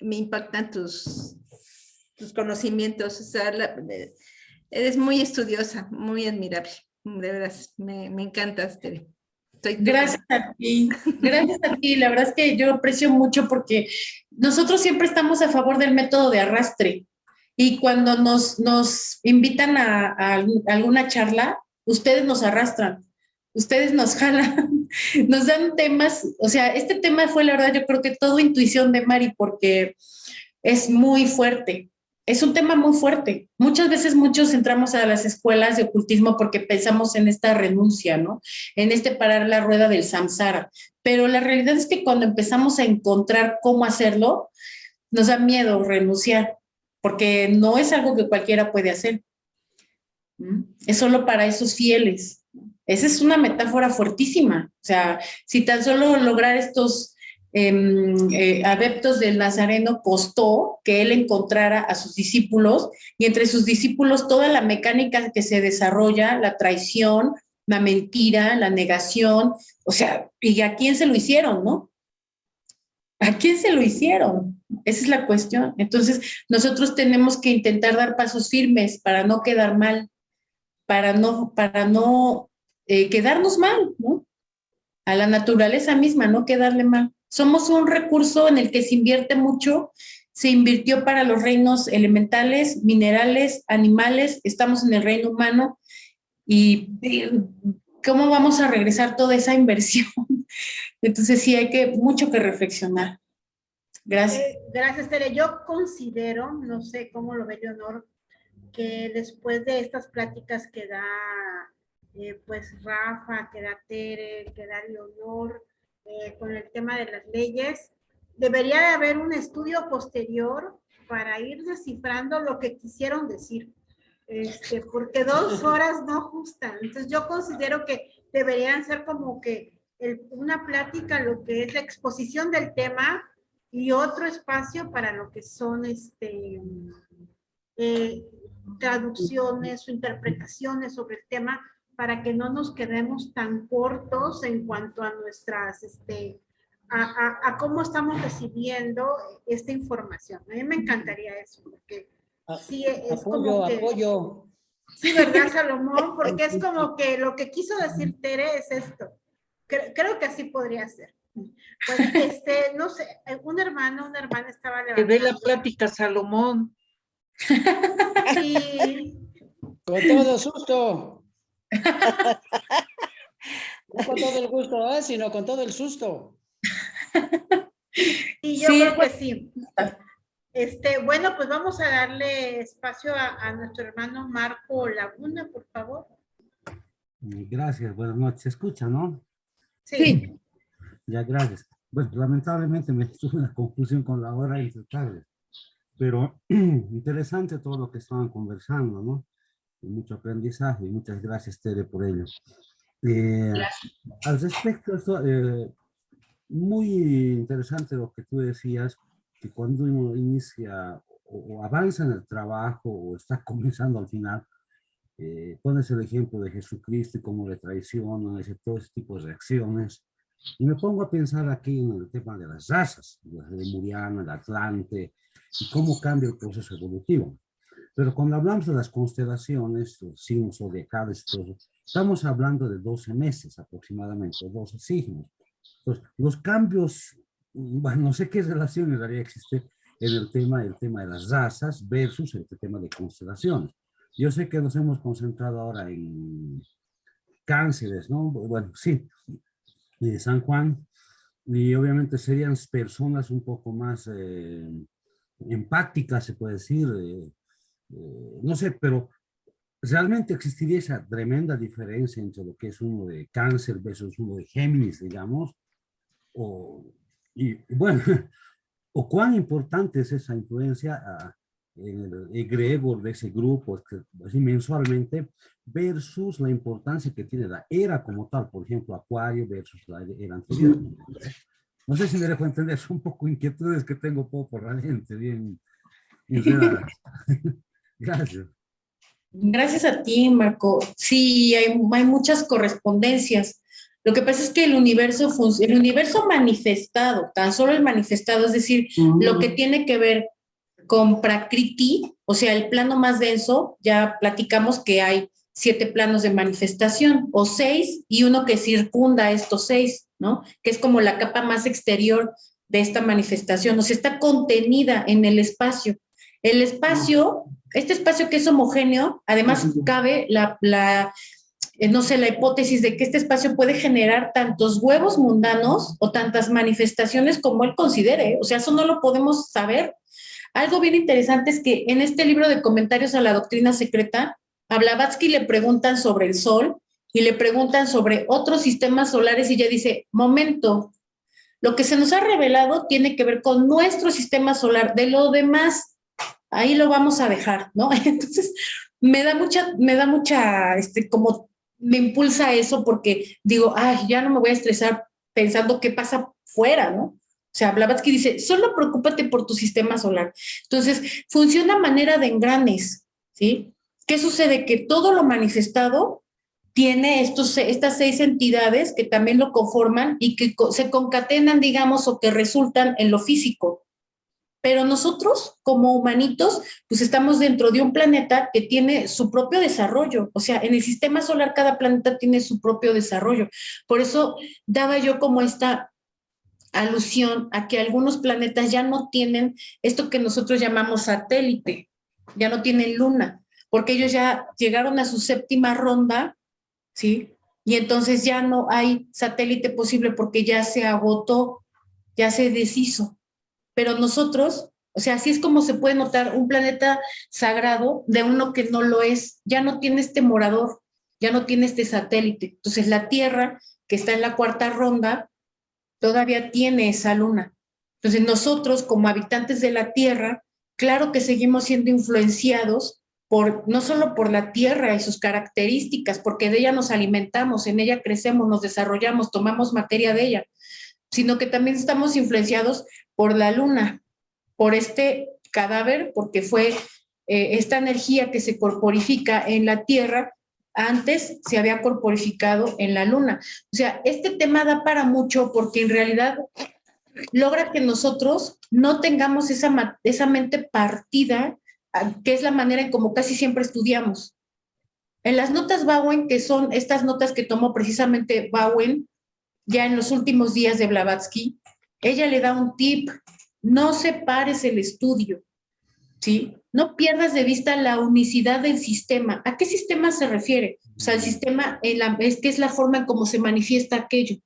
me impactan tus conocimientos. O sea, eres muy estudiosa, muy admirable. De verdad, me encantas, Tere. Gracias a ti, gracias a ti. La verdad es que yo aprecio mucho porque nosotros siempre estamos a favor del método de arrastre y cuando nos invitan a alguna charla, ustedes nos arrastran, ustedes nos jalan, nos dan temas, o sea, este tema fue la verdad yo creo que todo intuición de Mari porque es muy fuerte. Es un tema muy fuerte. Muchas veces muchos entramos a las escuelas de ocultismo porque pensamos en esta renuncia, ¿no? En parar la rueda del samsara. Pero la realidad es que cuando empezamos a encontrar cómo hacerlo, nos da miedo renunciar, porque no es algo que cualquiera puede hacer. Es solo para esos fieles. Esa es una metáfora fuertísima. O sea, si tan solo lograr estos adeptos del Nazareno costó que él encontrara a sus discípulos y entre sus discípulos toda la mecánica que se desarrolla, la traición, la mentira, la negación, o sea, ¿y a quién se lo hicieron, no? ¿A quién se lo hicieron? Esa es la cuestión. Entonces, nosotros tenemos que intentar dar pasos firmes para no quedar mal, para no quedarnos mal, ¿no? A la naturaleza misma, no quedarle mal. Somos un recurso en el que se invierte mucho, se invirtió para los reinos elementales, minerales, animales, estamos en el reino humano y ¿cómo vamos a regresar toda esa inversión? Entonces sí hay mucho que reflexionar. Gracias. Gracias, Tere. Yo considero, no sé cómo lo ve Leonor, que después de estas pláticas que da pues Rafa, que da Tere, que da Leonor, con el tema de las leyes, debería de haber un estudio posterior para ir descifrando lo que quisieron decir, porque 2 horas no ajustan. Entonces yo considero que deberían ser como que una plática, lo que es la exposición del tema y otro espacio para lo que son traducciones o interpretaciones sobre el tema, para que no nos quedemos tan cortos en cuanto a nuestras, a cómo estamos recibiendo esta información. A mí me encantaría eso, porque Sí, es Apoyo, como que, apoyo. sí, ¿verdad, Salomón? Porque es como que lo que quiso decir Tere es esto. Creo que así podría ser. Bueno, no sé, un hermano, una hermana estaba Que dé la levantando. plática, Salomón. Sí, Con todo susto. No con todo el gusto, sino con todo el susto. y yo Sí, creo que sí. Bueno, pues vamos a darle espacio a nuestro hermano Marco Laguna, por favor. Gracias, buenas noches. ¿Se escucha, no? Sí. Ya, gracias. Bueno, lamentablemente me estuve en la confusión con la hora insultable, pero interesante todo lo que estaban conversando, ¿no? Y mucho aprendizaje y muchas gracias, Tere, por ello. Al respecto, esto, muy interesante lo que tú decías, que cuando uno inicia o avanza en el trabajo o está comenzando al final, pones el ejemplo de Jesucristo y cómo le traicionan, todo ese tipo de reacciones. Y me pongo a pensar aquí en el tema de las razas, la lemuriana, el Atlante, y cómo cambia el proceso evolutivo. Pero cuando hablamos de las constelaciones, los signos zodiacales, estamos hablando de 12 meses aproximadamente, 12 signos. Entonces, los cambios, bueno, no sé qué relación en realidad existe en el tema de las razas versus el tema de constelaciones. Yo sé que nos hemos concentrado ahora en cánceres, ¿no? Bueno, sí, de San Juan, y obviamente serían personas un poco más empáticas, se puede decir, no sé, pero realmente existiría esa tremenda diferencia entre lo que es uno de cáncer versus uno de Géminis, digamos, o, y bueno, o cuán importante es esa influencia en el egregor de ese grupo, así mensualmente, versus la importancia que tiene la era como tal, por ejemplo, Acuario versus la era anterior. No sé si me dejo entender, son un poco inquietudes que tengo por la gente, bien enredadas. Gracias. gracias a ti, Marco. Sí, hay muchas correspondencias. Lo que pasa es que el universo manifestado, tan solo el manifestado, es decir, lo que tiene que ver con Prakriti, o sea, el plano más denso, ya platicamos que hay 7 planos de manifestación, o 6, y uno que circunda estos 6, ¿no? Que es como la capa más exterior de esta manifestación, o sea, está contenida en el espacio. El espacio, este espacio que es homogéneo, además cabe no sé, la hipótesis de que este espacio puede generar tantos huevos mundanos o tantas manifestaciones como él considere, o sea, eso no lo podemos saber. Algo bien interesante es que en este libro de comentarios a la doctrina secreta, a Blavatsky le preguntan sobre el Sol y le preguntan sobre otros sistemas solares y ella dice, momento, lo que se nos ha revelado tiene que ver con nuestro sistema solar, de lo demás, ahí lo vamos a dejar, ¿no? Entonces, como me impulsa eso porque digo, ay, ya no me voy a estresar pensando qué pasa fuera, ¿no? O sea, Blavatsky dice, solo preocúpate por tu sistema solar. Entonces, funciona a manera de engranes, ¿sí? ¿Qué sucede? Que todo lo manifestado tiene estas 6 entidades que también lo conforman y que se concatenan, digamos, o que resultan en lo físico. Pero nosotros, como humanitos, pues estamos dentro de un planeta que tiene su propio desarrollo. O sea, en el sistema solar cada planeta tiene su propio desarrollo. Por eso daba yo como esta alusión a que algunos planetas ya no tienen esto que nosotros llamamos satélite, ya no tienen luna, porque ellos ya llegaron a su 7ª ronda, ¿sí? Y entonces ya no hay satélite posible porque ya se agotó, ya se deshizo. Pero nosotros, o sea, así es como se puede notar un planeta sagrado de uno que no lo es, ya no tiene este morador, ya no tiene este satélite. Entonces la Tierra, que está en la 4ª ronda, todavía tiene esa luna. Entonces nosotros como habitantes de la Tierra, claro que seguimos siendo influenciados no solo por la Tierra y sus características, porque de ella nos alimentamos, en ella crecemos, nos desarrollamos, tomamos materia de ella, sino que también estamos influenciados por la luna, por este cadáver, porque fue esta energía que se corporifica en la Tierra, antes se había corporificado en la luna. O sea, este tema da para mucho porque en realidad logra que nosotros no tengamos esa mente partida que es la manera en como casi siempre estudiamos. En las notas Bowen, que son estas notas que tomó precisamente Bowen ya en los últimos días de Blavatsky, ella le da un tip: no separes el estudio, ¿sí? No pierdas de vista la unicidad del sistema. ¿A qué sistema se refiere? O sea, el sistema es que es la forma en cómo se manifiesta aquello.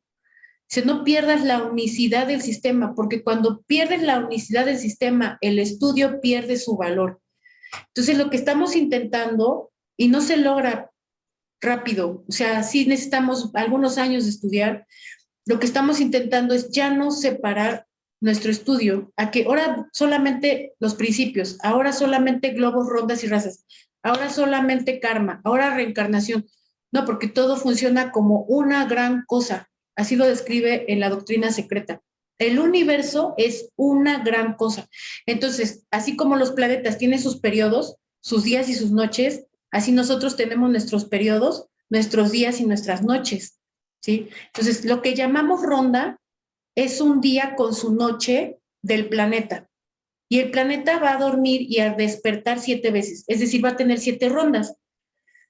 Si no pierdas la unicidad del sistema, porque cuando pierdes la unicidad del sistema, el estudio pierde su valor. Entonces, lo que estamos intentando, y no se logra rápido, o sea, sí necesitamos algunos años de estudiar, lo que estamos intentando es ya no separar nuestro estudio a que ahora solamente los principios, ahora solamente globos, rondas y razas, ahora solamente karma, ahora reencarnación. No, porque todo funciona como una gran cosa. Así lo describe en la doctrina secreta. El universo es una gran cosa. Entonces, así como los planetas tienen sus periodos, sus días y sus noches, así nosotros tenemos nuestros periodos, nuestros días y nuestras noches, ¿sí? Entonces, lo que llamamos ronda es un día con su noche del planeta. Y el planeta va a dormir y a despertar 7 veces, es decir, va a tener 7 rondas.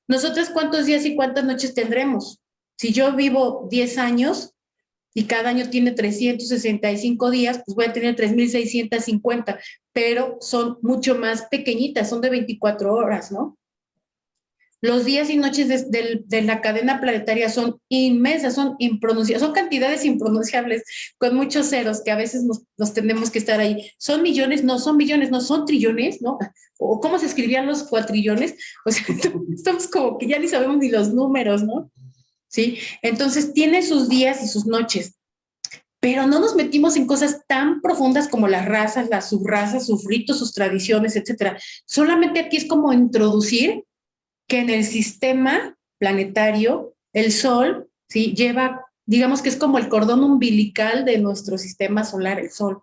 ¿Nosotros cuántos días y cuántas noches tendremos? Si yo vivo 10 años y cada año tiene 365 días, pues voy a tener 3,650, pero son mucho más pequeñitas, son de 24 horas, ¿no? Los días y noches de la cadena planetaria son inmensas, son impronunciables, son cantidades impronunciables con muchos ceros que a veces nos tenemos que estar ahí. ¿Son millones? No, son billones, no, son trillones, ¿no? ¿O cómo se escribían los cuatrillones? O sea, estamos como que ya ni sabemos ni los números, ¿no? ¿Sí? Entonces, tiene sus días y sus noches, pero no nos metimos en cosas tan profundas como las razas, las subrazas, sus ritos, sus tradiciones, etcétera. Solamente aquí es como introducir que en el sistema planetario, el Sol, ¿sí? Lleva, digamos que es como el cordón umbilical de nuestro sistema solar, el Sol,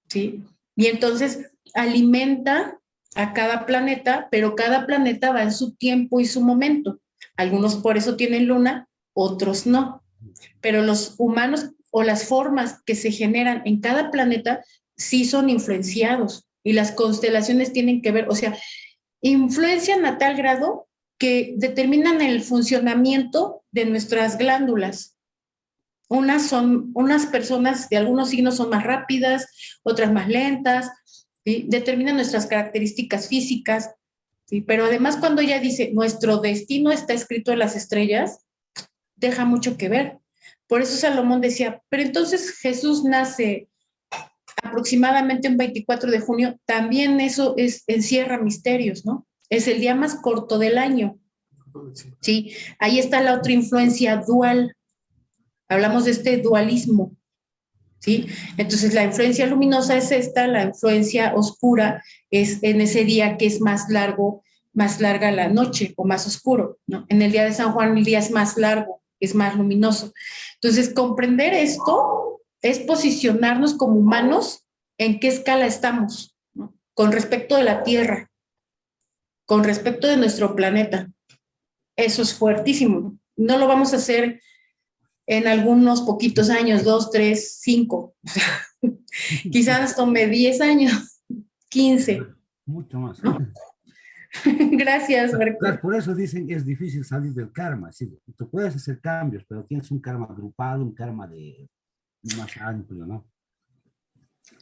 ¿sí? Y entonces alimenta a cada planeta, pero cada planeta va en su tiempo y su momento. Algunos por eso tienen luna, otros no. Pero los humanos o las formas que se generan en cada planeta sí son influenciados y las constelaciones tienen que ver, o sea, influencian a tal grado que determinan el funcionamiento de nuestras glándulas. Unas personas de algunos signos son más rápidas, otras más lentas, ¿sí? Determinan nuestras características físicas, ¿sí? Pero además cuando ella dice nuestro destino está escrito en las estrellas, deja mucho que ver. Por eso Salomón decía, pero entonces Jesús nace aproximadamente un 24 de junio, también eso encierra misterios, ¿no? Es el día más corto del año, ¿sí? Ahí está la otra influencia dual. Hablamos de este dualismo, ¿sí? Entonces, la influencia luminosa es esta, la influencia oscura es en ese día que es más largo, más larga la noche o más oscuro, ¿no? En el día de San Juan el día es más largo, es más luminoso. Entonces, comprender esto es posicionarnos como humanos en qué escala estamos, ¿no? Con respecto de la Tierra, con respecto de nuestro planeta. Eso es fuertísimo. No lo vamos a hacer en algunos poquitos años, 2, 3, 5. Quizás tome 10 años, 15. Mucho más. ¿No? Gracias, Marco. Claro, por eso dicen que es difícil salir del karma. Sí, tú puedes hacer cambios, pero tienes un karma agrupado, un karma más amplio, ¿no?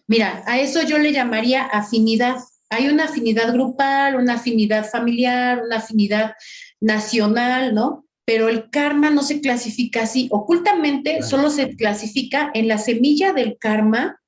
Mira, a eso yo le llamaría afinidad. Hay una afinidad grupal, una afinidad familiar, una afinidad nacional, ¿no? Pero el karma no se clasifica así. Ocultamente Claro. solo se clasifica en la semilla del karma,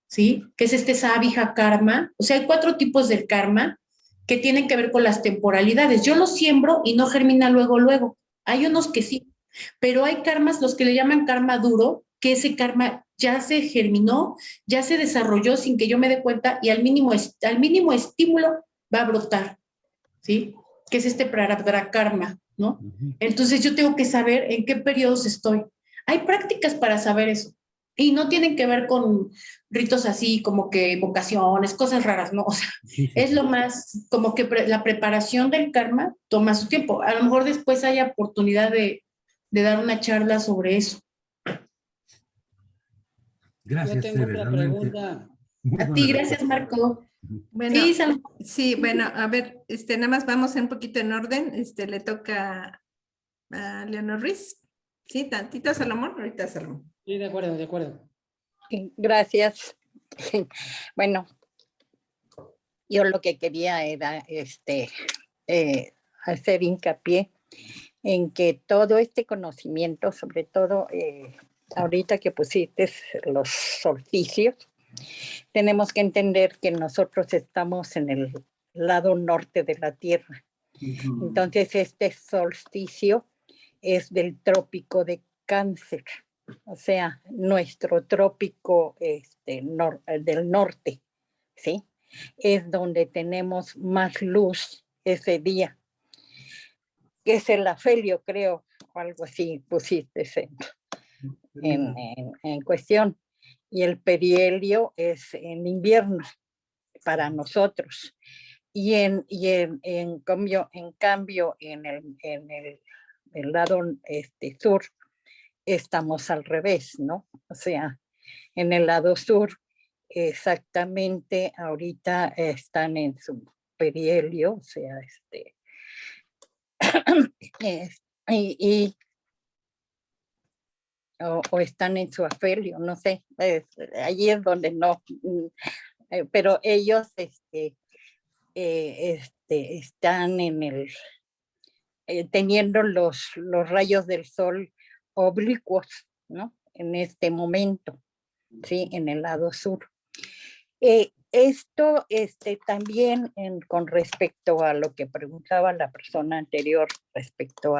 ¿sí? Que es este sabija karma. O sea, hay 4 tipos del karma que tienen que ver con las temporalidades. Yo los siembro y no germina luego, luego. Hay unos que sí, pero hay karmas, los que le llaman karma duro, que ese karma ya se germinó, ya se desarrolló sin que yo me dé cuenta y al mínimo estímulo va a brotar, ¿sí? Que es este prarabdha karma, ¿no? Entonces yo tengo que saber en qué periodos estoy. Hay prácticas para saber eso y no tienen que ver con ritos así como que vocaciones, cosas raras, ¿no? O sea, Sí, sí, es sí. lo más como que la preparación del karma toma su tiempo. A lo mejor después haya oportunidad de dar una charla sobre eso. Yo Gracias, tengo Tere, otra realmente pregunta. muy A buena ti, gracias, respuesta. Marco. Bueno, Sí, Salomón. sí, bueno, a ver, nada más vamos un poquito en orden. Le toca a Leonor Ruiz. Sí, tantito a Salomón, ahorita Salomón. Sí, de acuerdo, de acuerdo. Gracias. Bueno, yo lo que quería era hacer hincapié en que todo este conocimiento, sobre todo ahorita que pusiste los solsticios, tenemos que entender que nosotros estamos en el lado norte de la Tierra. Entonces, este solsticio es del trópico de Cáncer, o sea, nuestro trópico del norte, ¿sí? Es donde tenemos más luz ese día, que es el afelio, creo, o algo así pusiste en cuestión. Y el perihelio es en invierno para nosotros. Y en cambio, en el lado sur, estamos al revés, ¿no? O sea, en el lado sur, exactamente ahorita están en su perihelio, o sea, o están en su afelio, no sé, allí es donde no, pero ellos están teniendo los rayos del sol oblicuos, ¿no? En este momento, ¿sí? En el lado sur. Esto también con respecto a lo que preguntaba la persona anterior respecto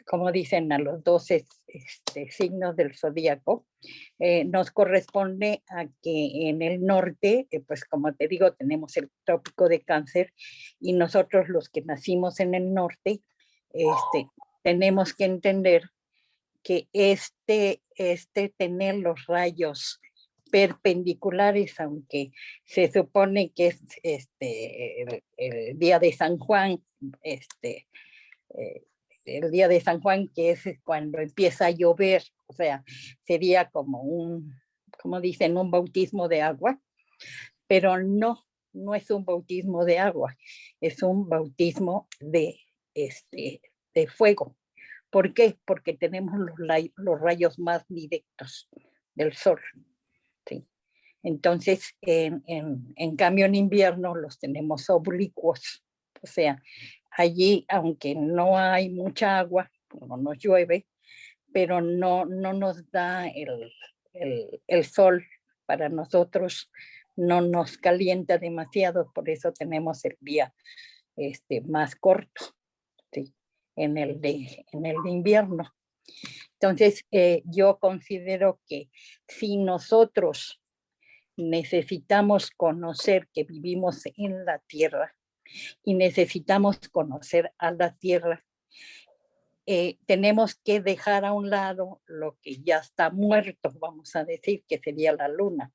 como dicen, a los 12 signos del zodíaco, nos corresponde a que en el norte, pues como te digo, tenemos el trópico de Cáncer y nosotros los que nacimos en el norte, tenemos que entender que tener los rayos perpendiculares, aunque se supone que es el día de San Juan, el día de San Juan, que es cuando empieza a llover, o sea, sería como como dicen, un bautismo de agua, pero no es un bautismo de agua, es un bautismo de fuego. ¿Por qué? Porque tenemos los rayos más directos del sol, ¿sí? Entonces, en cambio en invierno los tenemos oblicuos, o sea, allí, aunque no hay mucha agua, no nos llueve, pero no nos da el sol para nosotros, no nos calienta demasiado, por eso tenemos el día más corto, ¿sí? En el de invierno. Entonces, yo considero que si nosotros necesitamos conocer que vivimos en la Tierra y necesitamos conocer a la Tierra, tenemos que dejar a un lado lo que ya está muerto, vamos a decir, que sería la luna,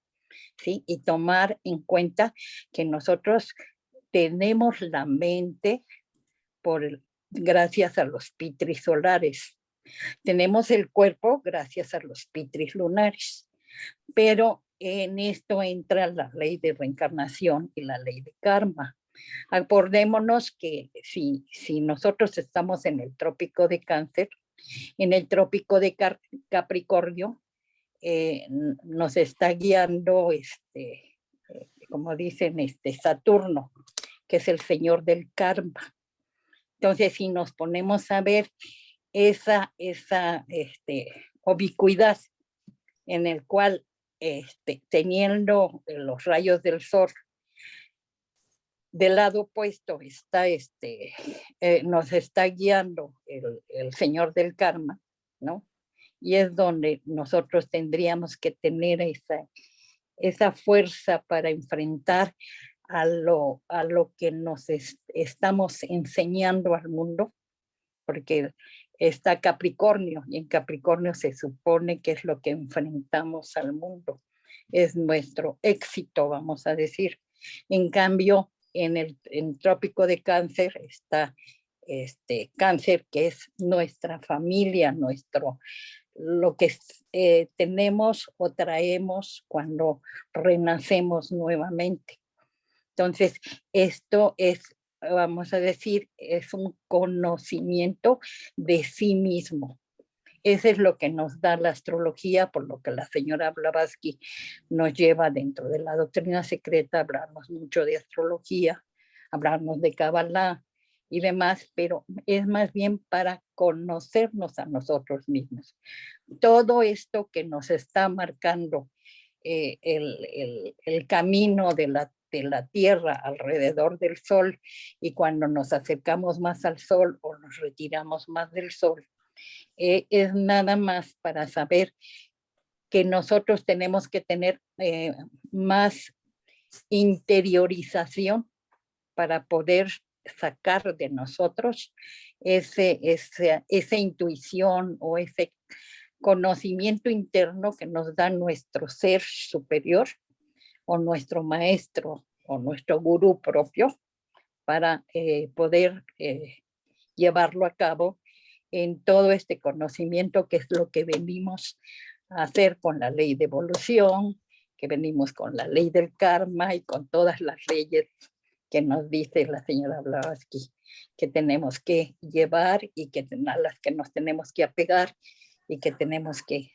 ¿sí? Y tomar en cuenta que nosotros tenemos la mente gracias a los pitris solares. Tenemos el cuerpo gracias a los pitris lunares, pero en esto entra la ley de reencarnación y la ley de karma. Acordémonos que si nosotros estamos en el trópico de Cáncer, en el trópico de Capricornio, nos está guiando, como dicen, Saturno, que es el señor del karma. Entonces, si nos ponemos a ver esa ubicuidad en el cual, teniendo los rayos del sol del lado opuesto está nos está guiando el señor del karma, ¿no? Y es donde nosotros tendríamos que tener esa fuerza para enfrentar a lo que nos estamos enseñando al mundo, porque está Capricornio, y en Capricornio se supone que es lo que enfrentamos al mundo, es nuestro éxito, vamos a decir. En cambio, en el trópico de Cáncer está Cáncer, que es nuestra familia, lo que tenemos o traemos cuando renacemos nuevamente. Entonces, esto es, vamos a decir, es un conocimiento de sí mismo. Eso es lo que nos da la astrología, por lo que la señora Blavatsky nos lleva dentro de la doctrina secreta, hablarnos mucho de astrología, hablarnos de Kabbalah y demás, pero es más bien para conocernos a nosotros mismos. Todo esto que nos está marcando el camino de la Tierra alrededor del Sol, y cuando nos acercamos más al Sol o nos retiramos más del Sol, es nada más para saber que nosotros tenemos que tener más interiorización para poder sacar de nosotros esa intuición o ese conocimiento interno que nos da nuestro ser superior o nuestro maestro o nuestro gurú propio, para poder llevarlo a cabo en todo este conocimiento, que es lo que venimos a hacer con la ley de evolución, que venimos con la ley del karma y con todas las leyes que nos dice la señora Blavatsky que tenemos que llevar y que a las que nos tenemos que apegar y que tenemos que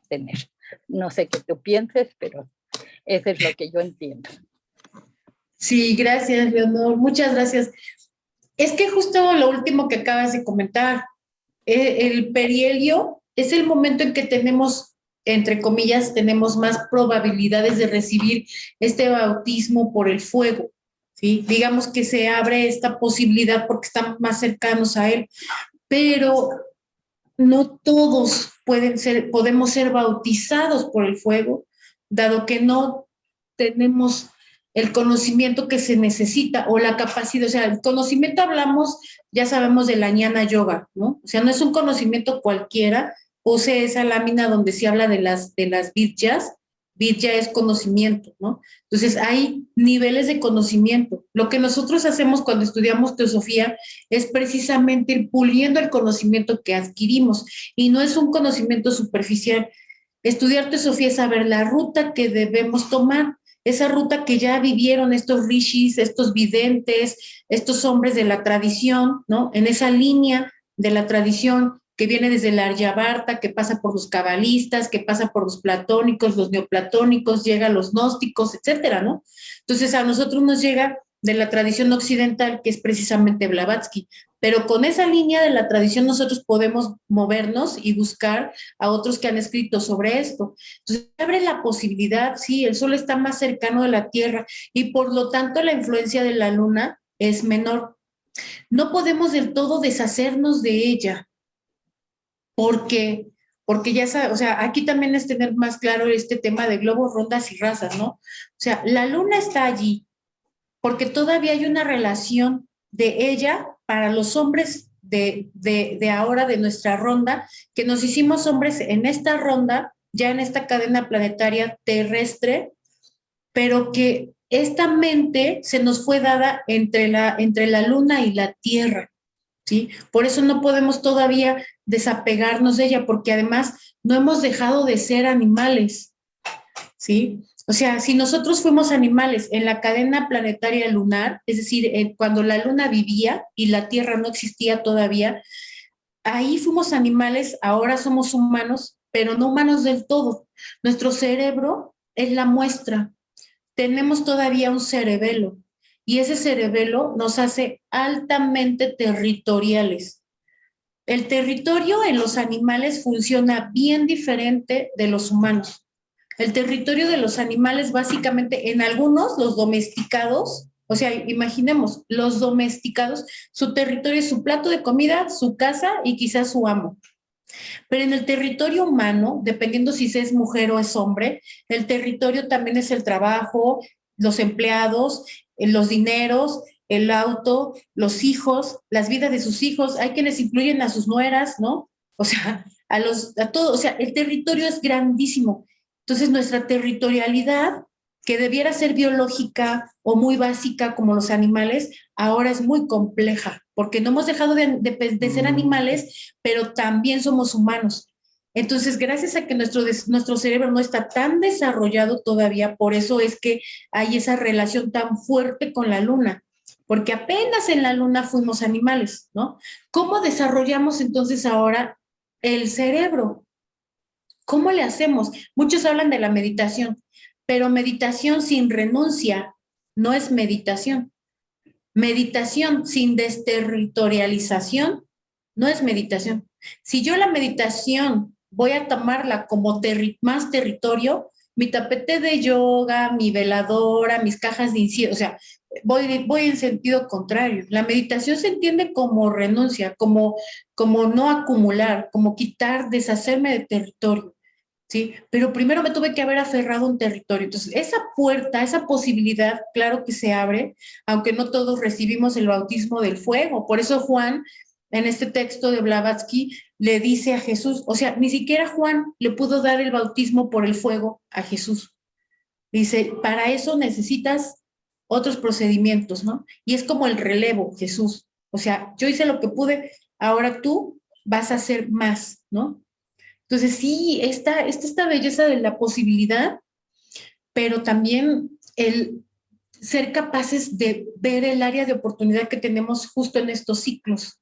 tener. No sé qué tú pienses, pero eso es lo que yo entiendo. Sí, gracias, Leonor, muchas gracias. Es que justo lo último que acabas de comentar, el perihelio es el momento en que tenemos, entre comillas, tenemos más probabilidades de recibir este bautismo por el fuego, ¿sí? Digamos que se abre esta posibilidad porque estamos más cercanos a él, pero no todos podemos ser bautizados por el fuego, dado que no tenemos el conocimiento que se necesita o la capacidad. O sea, el conocimiento hablamos, ya sabemos, de la Jnana Yoga, ¿no? O sea, no es un conocimiento cualquiera, posee esa lámina donde se habla de las vidyas. Vidya es conocimiento, ¿no? Entonces, hay niveles de conocimiento. Lo que nosotros hacemos cuando estudiamos teosofía es precisamente ir puliendo el conocimiento que adquirimos, y no es un conocimiento superficial. Estudiar teosofía es saber la ruta que debemos tomar, esa ruta que ya vivieron estos rishis, estos videntes, estos hombres de la tradición, ¿no? En esa línea de la tradición que viene desde la Aryabharta, que pasa por los cabalistas, que pasa por los platónicos, los neoplatónicos, llega a los gnósticos, etcétera, ¿no? Entonces a nosotros nos llega de la tradición occidental, que es precisamente Blavatsky, pero con esa línea de la tradición nosotros podemos movernos y buscar a otros que han escrito sobre esto. Entonces abre la posibilidad, sí, el Sol está más cercano de la Tierra y por lo tanto la influencia de la Luna es menor. No podemos del todo deshacernos de ella, porque ya sabes, o sea, aquí también es tener más claro este tema de globos, rondas y razas, ¿no? O sea, la Luna está allí porque todavía hay una relación de ella para los hombres de ahora, de nuestra ronda, que nos hicimos hombres en esta ronda, ya en esta cadena planetaria terrestre, pero que esta mente se nos fue dada entre la Luna y la Tierra, ¿sí? Por eso no podemos todavía desapegarnos de ella, porque además no hemos dejado de ser animales, ¿sí? O sea, si nosotros fuimos animales en la cadena planetaria lunar, es decir, cuando la Luna vivía y la Tierra no existía todavía, ahí fuimos animales, ahora somos humanos, pero no humanos del todo. Nuestro cerebro es la muestra. Tenemos todavía un cerebelo, y ese cerebelo nos hace altamente territoriales. El territorio en los animales funciona bien diferente de los humanos. El territorio de los animales, básicamente, en algunos, los domesticados, o sea, imaginemos, los domesticados, su territorio es su plato de comida, su casa y quizás su amo. Pero en el territorio humano, dependiendo si es mujer o es hombre, el territorio también es el trabajo, los empleados, los dineros, el auto, los hijos, las vidas de sus hijos. Hay quienes incluyen a sus nueras, ¿no? O sea, a todos. O sea, el territorio es grandísimo. Entonces, nuestra territorialidad, que debiera ser biológica o muy básica como los animales, ahora es muy compleja, porque no hemos dejado de ser animales, pero también somos humanos. Entonces, gracias a que nuestro cerebro no está tan desarrollado todavía, por eso es que hay esa relación tan fuerte con la luna, porque apenas en la luna fuimos animales, ¿no? ¿Cómo desarrollamos entonces ahora el cerebro? ¿Cómo le hacemos? Muchos hablan de la meditación, pero meditación sin renuncia no es meditación. Meditación sin desterritorialización no es meditación. Si yo la meditación voy a tomarla como más territorio, mi tapete de yoga, mi veladora, mis cajas de incienso, o sea, voy en sentido contrario. La meditación se entiende como renuncia, como no acumular, como quitar, deshacerme de territorio. ¿Sí? Pero primero me tuve que haber aferrado a un territorio. Entonces, esa puerta, esa posibilidad, claro que se abre, aunque no todos recibimos el bautismo del fuego. Por eso Juan, en este texto de Blavatsky, le dice a Jesús, o sea, ni siquiera Juan le pudo dar el bautismo por el fuego a Jesús. Dice, para eso necesitas otros procedimientos, ¿no? Y es como el relevo, Jesús. O sea, yo hice lo que pude, ahora tú vas a hacer más, ¿no? Entonces, sí, esta belleza de la posibilidad, pero también el ser capaces de ver el área de oportunidad que tenemos justo en estos ciclos,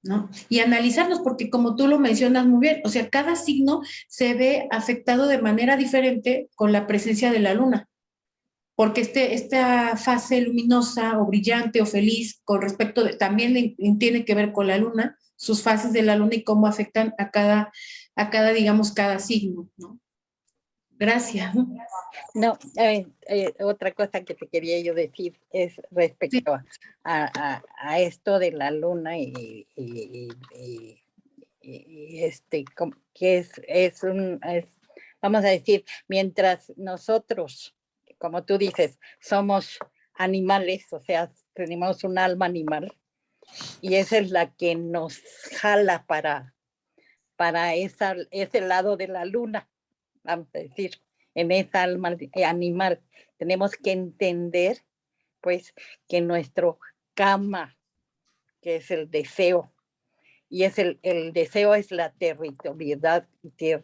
¿no? Y analizarlos, porque como tú lo mencionas muy bien, o sea, cada signo se ve afectado de manera diferente con la presencia de la luna, porque esta fase luminosa o brillante o feliz con respecto también tiene que ver con la luna, sus fases de la luna y cómo afectan a cada digamos, cada signo, ¿no? Gracias. No, otra cosa que te quería yo decir es respecto a esto de la luna y que vamos a decir, mientras nosotros, como tú dices, somos animales, o sea, tenemos un alma animal, y esa es la que nos jala para ese lado de la luna, vamos a decir, en esa alma animal. Tenemos que entender, pues, que nuestro karma, que es el deseo, y es el deseo es la territorialidad, que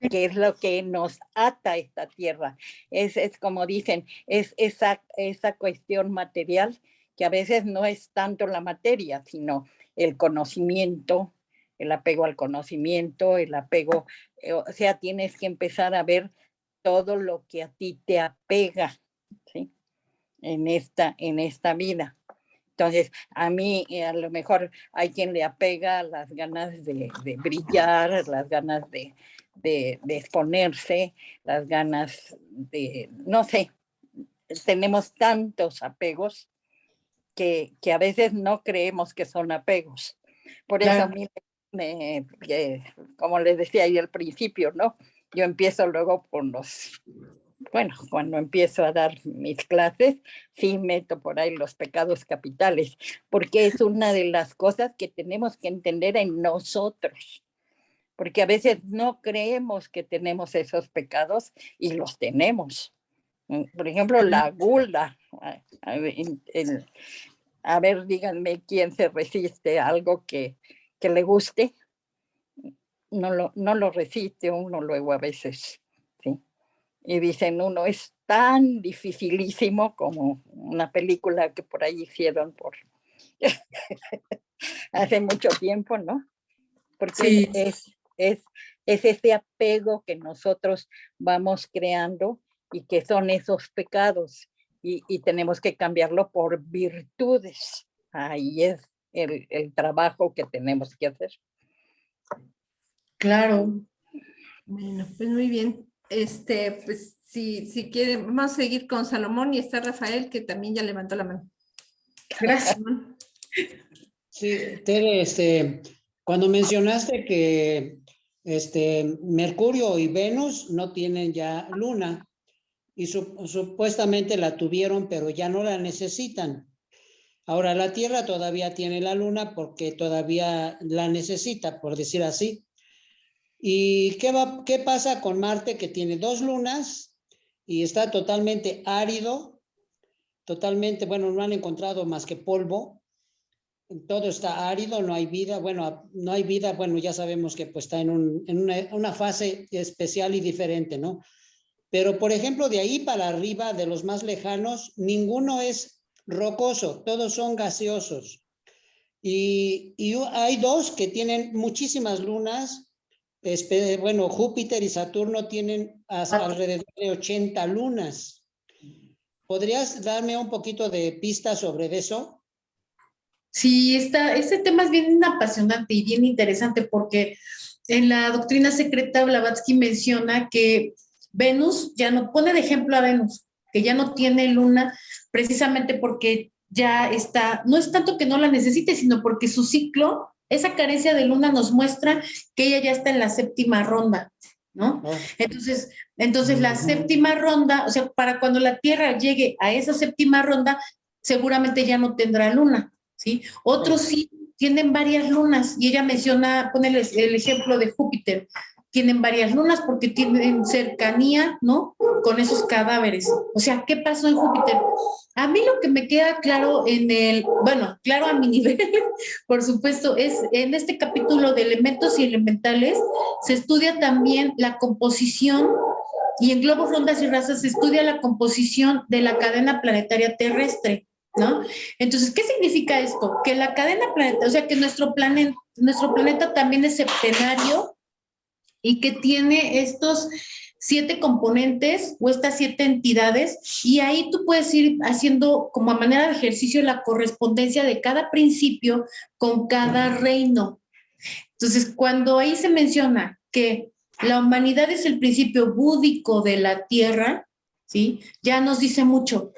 es lo que nos ata a esta tierra. Es como dicen, es esa cuestión material que a veces no es tanto la materia, sino el conocimiento, el apego al conocimiento, el apego, o sea, tienes que empezar a ver todo lo que a ti te apega, ¿sí? En esta vida. Entonces, a mí a lo mejor hay quien le apega las ganas de brillar, las ganas de exponerse, las ganas de, no sé, tenemos tantos apegos que a veces no creemos que son apegos. Por eso a mí, como les decía ahí al principio, ¿no? Yo empiezo luego por cuando empiezo a dar mis clases, sí meto por ahí los pecados capitales, porque es una de las cosas que tenemos que entender en nosotros, porque a veces no creemos que tenemos esos pecados y los tenemos. Por ejemplo, la gula. A ver, díganme quién se resiste a algo que le guste. No lo resiste uno luego a veces, ¿sí? Y dicen, uno es tan dificilísimo como una película que por ahí hicieron hace mucho tiempo, ¿no? Porque sí. es ese apego que nosotros vamos creando y que son esos pecados y tenemos que cambiarlo por virtudes. Ahí es el trabajo que tenemos que hacer. Claro. Bueno, pues muy bien. Pues si quieren, vamos a seguir con Salomón y está Rafael, que también ya levantó la mano. Gracias. Sí, Tere, cuando mencionaste que Mercurio y Venus no tienen ya luna y supuestamente la tuvieron, pero ya no la necesitan. Ahora, la Tierra todavía tiene la luna porque todavía la necesita, por decir así. ¿Y qué pasa con Marte, que tiene 2 lunas y está totalmente árido? Totalmente, bueno, no han encontrado más que polvo. todo está árido, no hay vida. Bueno, no hay vida, bueno, ya sabemos que pues está en una fase especial y diferente, ¿no? Pero, por ejemplo, de ahí para arriba, de los más lejanos, ninguno es rocoso, todos son gaseosos. Y hay dos que tienen muchísimas lunas. Bueno, Júpiter y Saturno tienen alrededor de 80 lunas. ¿Podrías darme un poquito de pistas sobre eso? Sí, este tema es bien apasionante y bien interesante porque en la doctrina secreta Blavatsky menciona que Venus, ya no pone de ejemplo a Venus, que ya no tiene luna precisamente porque ya está, no es tanto que no la necesite, sino porque su ciclo, esa carencia de luna nos muestra que ella ya está en la séptima ronda, ¿no? Oh. Entonces la séptima ronda, o sea, para cuando la Tierra llegue a esa séptima ronda, seguramente ya no tendrá luna, ¿sí? Otros sí tienen varias lunas, y ella menciona, pone el ejemplo de Júpiter, tienen varias lunas porque tienen cercanía, ¿no? Con esos cadáveres. O sea, ¿qué pasó en Júpiter? A mí lo que me queda claro bueno, claro a mi nivel, por supuesto, es en este capítulo de elementos y elementales, se estudia también la composición, y en globos, rondas y razas se estudia la composición de la cadena planetaria terrestre, ¿no? Entonces, ¿qué significa esto? Que la cadena planetaria, o sea, que nuestro planeta también es septenario y que tiene estos 7 componentes o estas 7 entidades, y ahí tú puedes ir haciendo como a manera de ejercicio la correspondencia de cada principio con cada reino. Entonces, cuando ahí se menciona que la humanidad es el principio búdico de la Tierra, ¿sí? Ya nos dice mucho.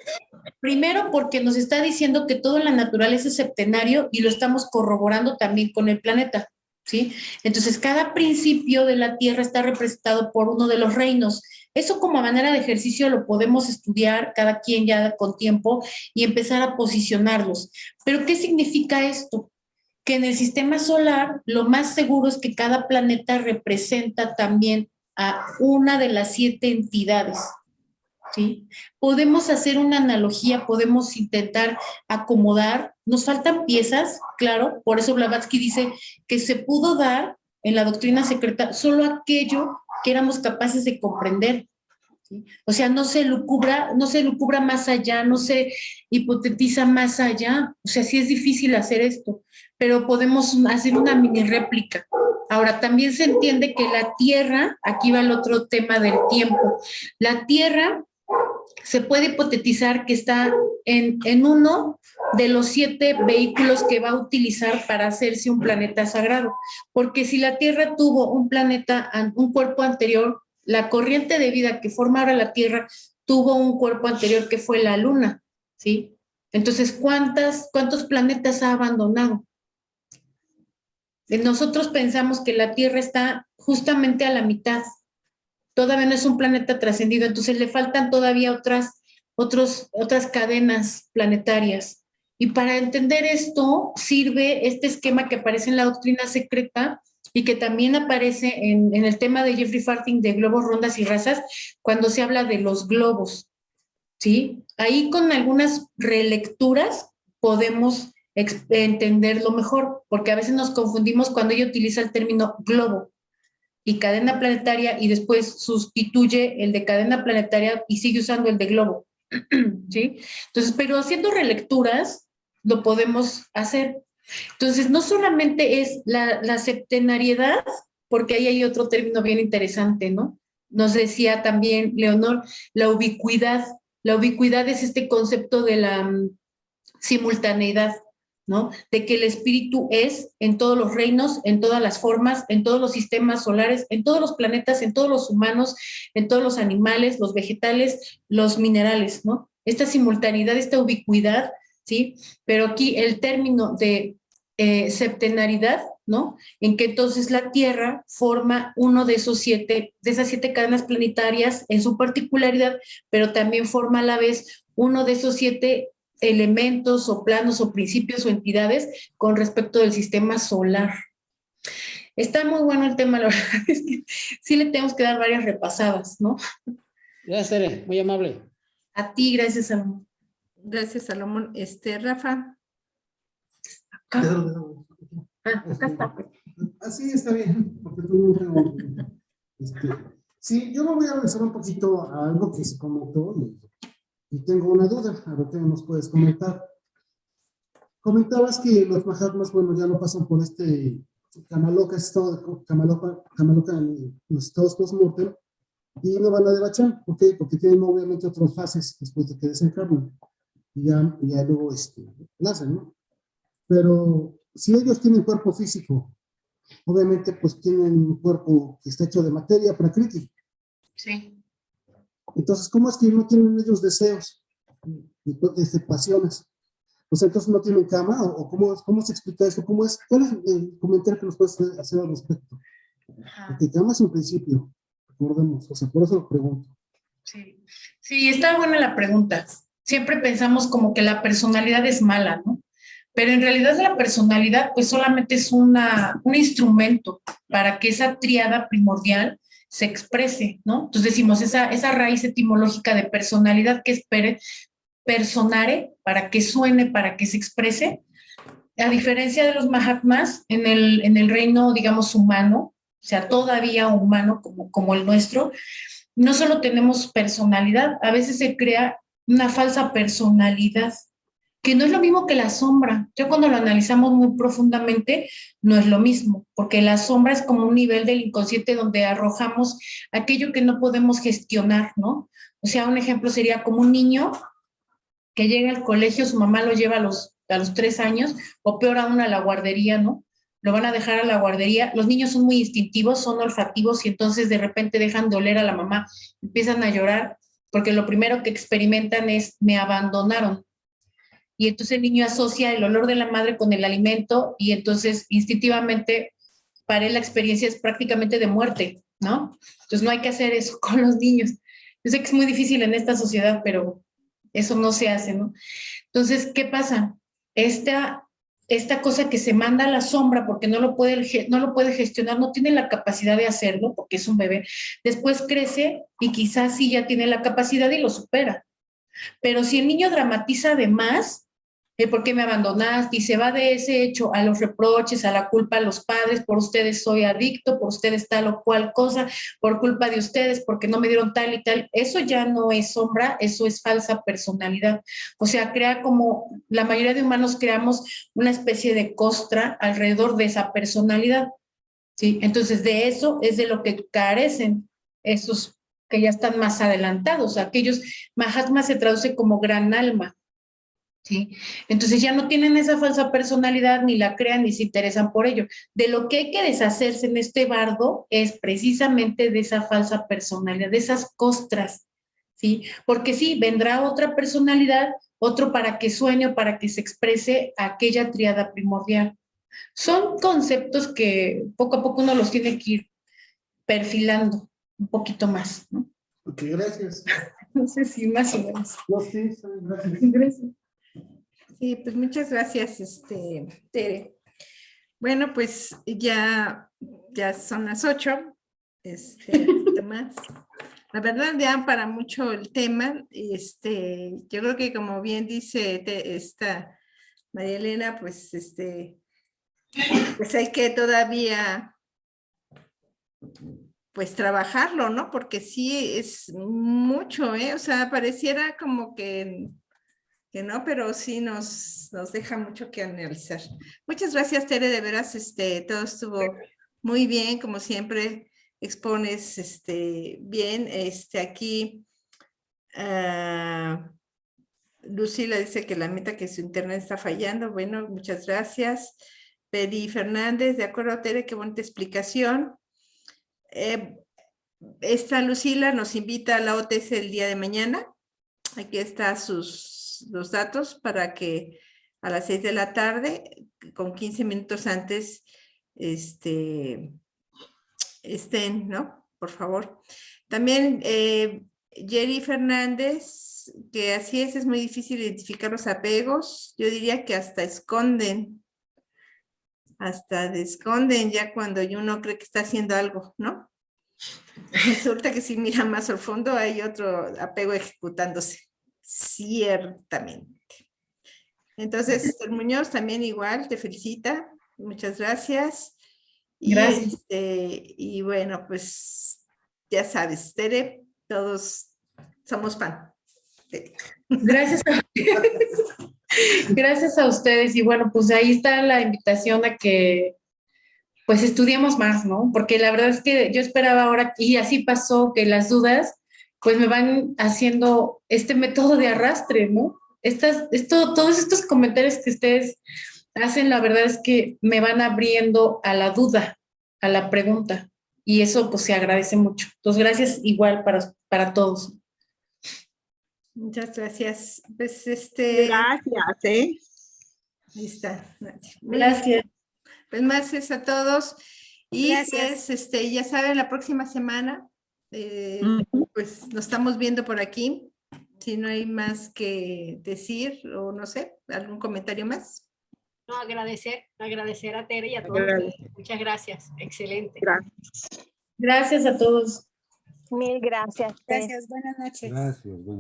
Primero, porque nos está diciendo que todo en la naturaleza es septenario y lo estamos corroborando también con el planeta, ¿sí? Entonces, cada principio de la Tierra está representado por uno de los reinos. Eso como manera de ejercicio lo podemos estudiar cada quien ya con tiempo y empezar a posicionarlos. Pero, ¿qué significa esto? Que en el sistema solar lo más seguro es que cada planeta representa también a una de las 7 entidades, ¿sí? Podemos hacer una analogía, podemos intentar acomodar, nos faltan piezas, claro, por eso Blavatsky dice que se pudo dar en la doctrina secreta solo aquello que éramos capaces de comprender, ¿sí? O sea, no se lucubra más allá, no se hipotetiza más allá, o sea, sí es difícil hacer esto, pero podemos hacer una mini réplica. Ahora, también se entiende que la Tierra, aquí va el otro tema del tiempo, la Tierra se puede hipotetizar que está en uno de los 7 vehículos que va a utilizar para hacerse un planeta sagrado, porque si la Tierra tuvo un cuerpo anterior, la corriente de vida que forma ahora la Tierra tuvo un cuerpo anterior que fue la Luna, ¿sí? Entonces, ¿cuántos planetas ha abandonado? Nosotros pensamos que la Tierra está justamente a la mitad, todavía no es un planeta trascendido, entonces le faltan todavía otras cadenas planetarias. Y para entender esto, sirve este esquema que aparece en la doctrina secreta y que también aparece en el tema de Jeffrey Farthing de globos, rondas y razas, cuando se habla de los globos, ¿sí? Ahí con algunas relecturas podemos entenderlo mejor, porque a veces nos confundimos cuando ella utiliza el término globo y cadena planetaria y después sustituye el de cadena planetaria y sigue usando el de globo, ¿sí? Entonces, pero haciendo relecturas lo podemos hacer. Entonces, no solamente es la septenariedad, porque ahí hay otro término bien interesante, ¿no? Nos decía también Leonor, la ubicuidad. La ubicuidad es este concepto de la simultaneidad, ¿no? De que el espíritu es en todos los reinos, en todas las formas, en todos los sistemas solares, en todos los planetas, en todos los humanos, en todos los animales, los vegetales, los minerales, ¿no? Esta simultaneidad, esta ubicuidad, ¿sí? Pero aquí el término de septenaridad, ¿no? En que entonces la Tierra forma uno de esas 7 cadenas planetarias en su particularidad, pero también forma a la vez uno de esos 7 elementos o planos o principios o entidades con respecto del sistema solar. Está muy bueno el tema, la verdad es que sí le tenemos que dar varias repasadas, ¿no? Gracias, Tere, muy amable. A ti, gracias, Salomón. Gracias, Salomón. Rafa. Acá está. Así está bien, porque tú no tengo, sí, yo me voy a regresar un poquito a algo que se comentó y tengo una duda, a ver qué nos puedes comentar. Comentabas que los Mahatmas, bueno, ya no pasan por Kamaloka en los estados post-mortem y no van a Devachan. ¿Por qué? Porque tienen obviamente otras fases después de que desencarnan y ya luego nacen, ¿no? Pero si ellos tienen cuerpo físico, obviamente pues tienen un cuerpo que está hecho de materia prakriti. Sí. Entonces, ¿cómo es que no tienen ellos deseos, pasiones? O sea, entonces no tienen cama, o cómo se explica esto, ¿cuál es el comentario que nos puedes hacer al respecto? Porque cama es un principio, recordemos, o sea, por eso lo pregunto. Sí. Sí, está buena la pregunta. Siempre pensamos como que la personalidad es mala, ¿no? Pero en realidad la personalidad pues solamente es un instrumento para que esa tríada primordial se exprese, ¿no? Entonces decimos esa raíz etimológica de personalidad que es personare, para que suene, para que se exprese. A diferencia de los Mahatmas, en el reino, digamos, humano, o sea, todavía humano como el nuestro, no solo tenemos personalidad, a veces se crea una falsa personalidad, que no es lo mismo que la sombra. Ya cuando lo analizamos muy profundamente, no es lo mismo, porque la sombra es como un nivel del inconsciente donde arrojamos aquello que no podemos gestionar, ¿no? O sea, un ejemplo sería como un niño que llega al colegio, su mamá lo lleva a los 3 años, o peor aún a la guardería, ¿no? Lo van a dejar a la guardería. Los niños son muy instintivos, son olfativos y entonces de repente dejan de oler a la mamá, empiezan a llorar porque lo primero que experimentan es me abandonaron. Y entonces el niño asocia el olor de la madre con el alimento y entonces instintivamente para él la experiencia es prácticamente de muerte, ¿no? Entonces no hay que hacer eso con los niños. Yo sé que es muy difícil en esta sociedad, pero eso no se hace, ¿no? Entonces, ¿qué pasa? Esta cosa que se manda a la sombra porque no lo puede gestionar, no tiene la capacidad de hacerlo porque es un bebé, después crece y quizás sí ya tiene la capacidad y lo supera. Pero si el niño dramatiza de más, ¿por qué me abandonaste? Y se va de ese hecho a los reproches, a la culpa a los padres, por ustedes soy adicto, por ustedes tal o cual cosa, por culpa de ustedes, porque no me dieron tal y tal. Eso ya no es sombra, eso es falsa personalidad. O sea, crea como la mayoría de humanos creamos una especie de costra alrededor de esa personalidad, ¿sí? Entonces, de eso es de lo que carecen esos que ya están más adelantados. Aquellos, Mahatma se traduce como gran alma, ¿sí? Entonces ya no tienen esa falsa personalidad, ni la crean, ni se interesan por ello. De lo que hay que deshacerse en este bardo es precisamente de esa falsa personalidad, de esas costras, ¿sí? Porque sí, vendrá otra personalidad, otro para que sueñe o para que se exprese aquella tríada primordial. Son conceptos que poco a poco uno los tiene que ir perfilando un poquito más, ¿no? Ok, gracias. No sé si más o menos. No, sí, gracias. Gracias. Sí, pues muchas gracias, Tere. Bueno, pues ya son las 8, más. La verdad, ya para mucho el tema, yo creo que como bien dice esta María Elena, pues, pues hay que todavía, pues trabajarlo, ¿no? Porque sí es mucho, ¿eh? O sea, pareciera como que no, pero sí nos deja mucho que analizar. Muchas gracias, Tere, de veras, todo estuvo muy bien, como siempre expones, bien, aquí, Lucila dice que lamenta que su internet está fallando, bueno, muchas gracias. Peri Fernández, de acuerdo, Tere, qué bonita explicación. Esta Lucila nos invita a la OTS el día de mañana, aquí están los datos para que a las 6 de la tarde, con 15 minutos antes, estén, ¿no? Por favor. También Jerry Fernández, que así es muy difícil identificar los apegos. Yo diría que hasta esconden ya cuando uno cree que está haciendo algo, ¿no? Resulta que si mira más al fondo hay otro apego ejecutándose. Ciertamente. Entonces, Esther Muñoz también igual te felicita. Muchas gracias. Y, Gracias. y bueno, pues ya sabes, Tere, todos somos fan. Gracias a, gracias a ustedes. Y bueno, pues ahí está la invitación a que pues estudiemos más, ¿no? Porque la verdad es que yo esperaba ahora, y así pasó, que las pues me van haciendo este método de arrastre, ¿no? Todos estos comentarios que ustedes hacen, la verdad es que me van abriendo a la duda, a la pregunta, y eso pues se agradece mucho. Entonces, gracias igual para todos. Muchas gracias. Pues Gracias, ¿eh? ahí está. Nadia. Gracias. Pues más gracias a todos. Y Gracias. pues, ya saben, la próxima semana, pues nos estamos viendo por aquí. Si no hay más que decir, o no sé, algún comentario más. No, agradecer a Tere y a todos. Muchas gracias. Excelente. Gracias. Gracias a todos. Mil gracias. Gracias, buenas noches. Gracias. Bueno.